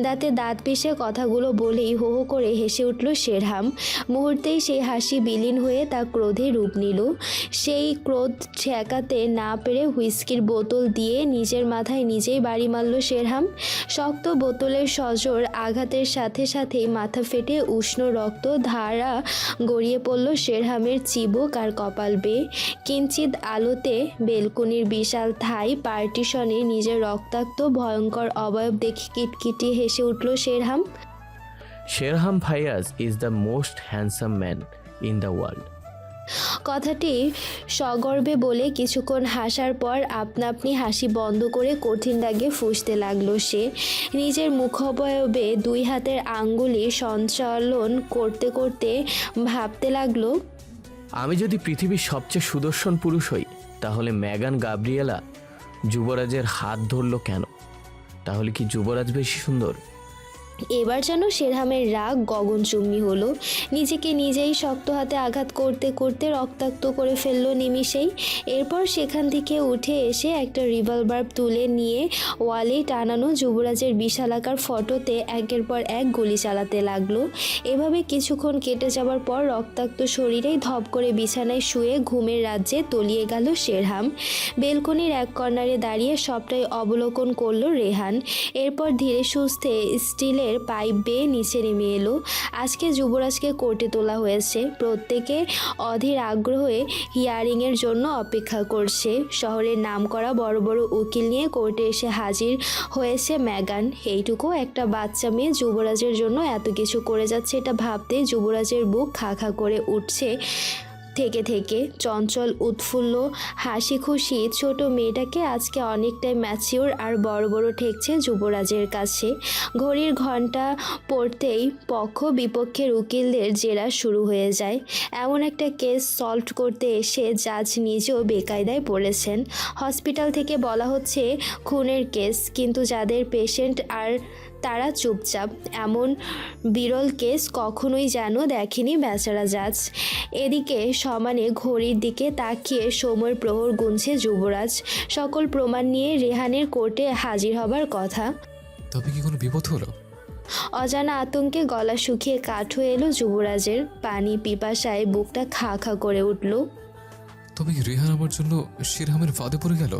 দাঁতে দাঁত পিষে কথাগুলো বলেই হো হো করে হেসে উঠল শেরহাম। মুহূর্তেই সেই হাসি বিলীন হয়ে তা ক্রোধে রূপ নিল। সেই ক্রোধ ঠেকাতে না পেরে হুইস্কির বোতল দিয়ে নিজের মাথায় নিজেই বাড়ি মারল শেরহাম। শক্ত বোতলের সজোর আঘাতের সাথে সাথেই মাথা ফেটে উষ্ণ রক্ত ধারা গড়িয়ে পড়ল শেরহামের চিবুক আর কপাল বেয়ে। কিঞ্চিত আলোতে বেলকুনির বিশাল থাই পার্টিশনে নিজের রক্তাক্ত ভয়ঙ্কর অবয়ব দেখে কিটকিট হেসে উঠল Sherham. Sherham Fayaz is the most handsome man in the world. কথাটি সগর্বে বলে কিছুক্ষণ হাসার পর আপনা আপনি হাসি বন্ধ করে কঠিন রাগে ফুঁসতে লাগলো সে। নিজের মুখাবয়বে 2 হাতের আঙ্গুলি সঞ্চালন করতে করতে ভাবতে লাগলো, আমি যদি পৃথিবীর সবচেয়ে সুদর্শন পুরুষ হই তাহলে মেগান গাব্রিয়েলা যুবরাজের হাত ধরল কেন? তাহলে কি যুবরাজ বেশি সুন্দর? এবার যেন শেরহামের রাগ গগনচুম্বী হলো। নিজেকে নিজেই শক্ত হাতে আঘাত করতে করতে রক্তাক্ত করে ফেললো নিমিষেই। এরপর সেখান থেকে উঠে এসে একটা রিভলভার তুলে নিয়ে ওয়ালে টানানো যুবরাজের বিশালাকার ফটোতে একের পর এক গুলি চালাতে লাগলো। এভাবে কিছুক্ষণ কেটে যাওয়ার পর রক্তাক্ত শরীরেই ধপ করে বিছানায় শুয়ে ঘুমের রাজ্যে তলিয়ে গেল শেরহাম। বেলকনির এক কর্নারে দাঁড়িয়ে সবটাই অবলোকন করলো রেহান। এরপর ধীরে সুস্থে স্টিলের পাইপ বেয়ে নিচে নেমে এলো। আজকে যুবরাজকে কোর্টে তোলা হয়েছে। প্রত্যেকে অধীর আগ্রহে হিয়ারিংয়ের জন্য অপেক্ষা করছে। শহরের নামকরা বড় বড় উকিল নিয়ে কোর্টে এসে হাজির হয়েছে মেগান। এইটুকু একটা বাচ্চা মেয়ে যুবরাজের জন্য এত কিছু করে যাচ্ছে, এটা ভাবতে যুবরাজের বুক খা খা করে উঠছে। থেকে থেকে চঞ্চল উৎফুল্ল হাসি খুশি ছোট মেয়েটাকে আজকে অনেকটাই ম্যাচিওর আর বড় বড় ঠেকছে যুবরাজের কাছে। ঘড়ির ঘন্টা পড়তেই পক্ষ বিপক্ষের উকিলদের জেরা শুরু হয়ে যায়। এমন একটা কেস সলভ করতে এসে জাজ নিজেও বেকায়দায় পড়েছেন। হসপিটাল থেকে বলা হচ্ছে খুনের কেস, কিন্তু যাদের পেশেন্ট আর তারা চুপচাপ। এমন বিরল কেস কখনোই যেন দেখেনি বেচারা জাজ। এদিকে সমানে ঘড়ির দিকে তাকিয়ে সময়ের প্রহর গুনছে যুবরাজ। সকল প্রমাণ নিয়ে রেহানের কোর্টে হাজির হবার কথা। তবে কি কোনো বিপদ হলো? অজানা আতঙ্কে গলা শুকিয়ে কাঠ হয়ে এলো যুবরাজের। পানি পিপাসায় বুকটা খা খা করে উঠল। তবে কি রেহান আমার জন্য শেরহামের ফাঁদে পড়ে গেল?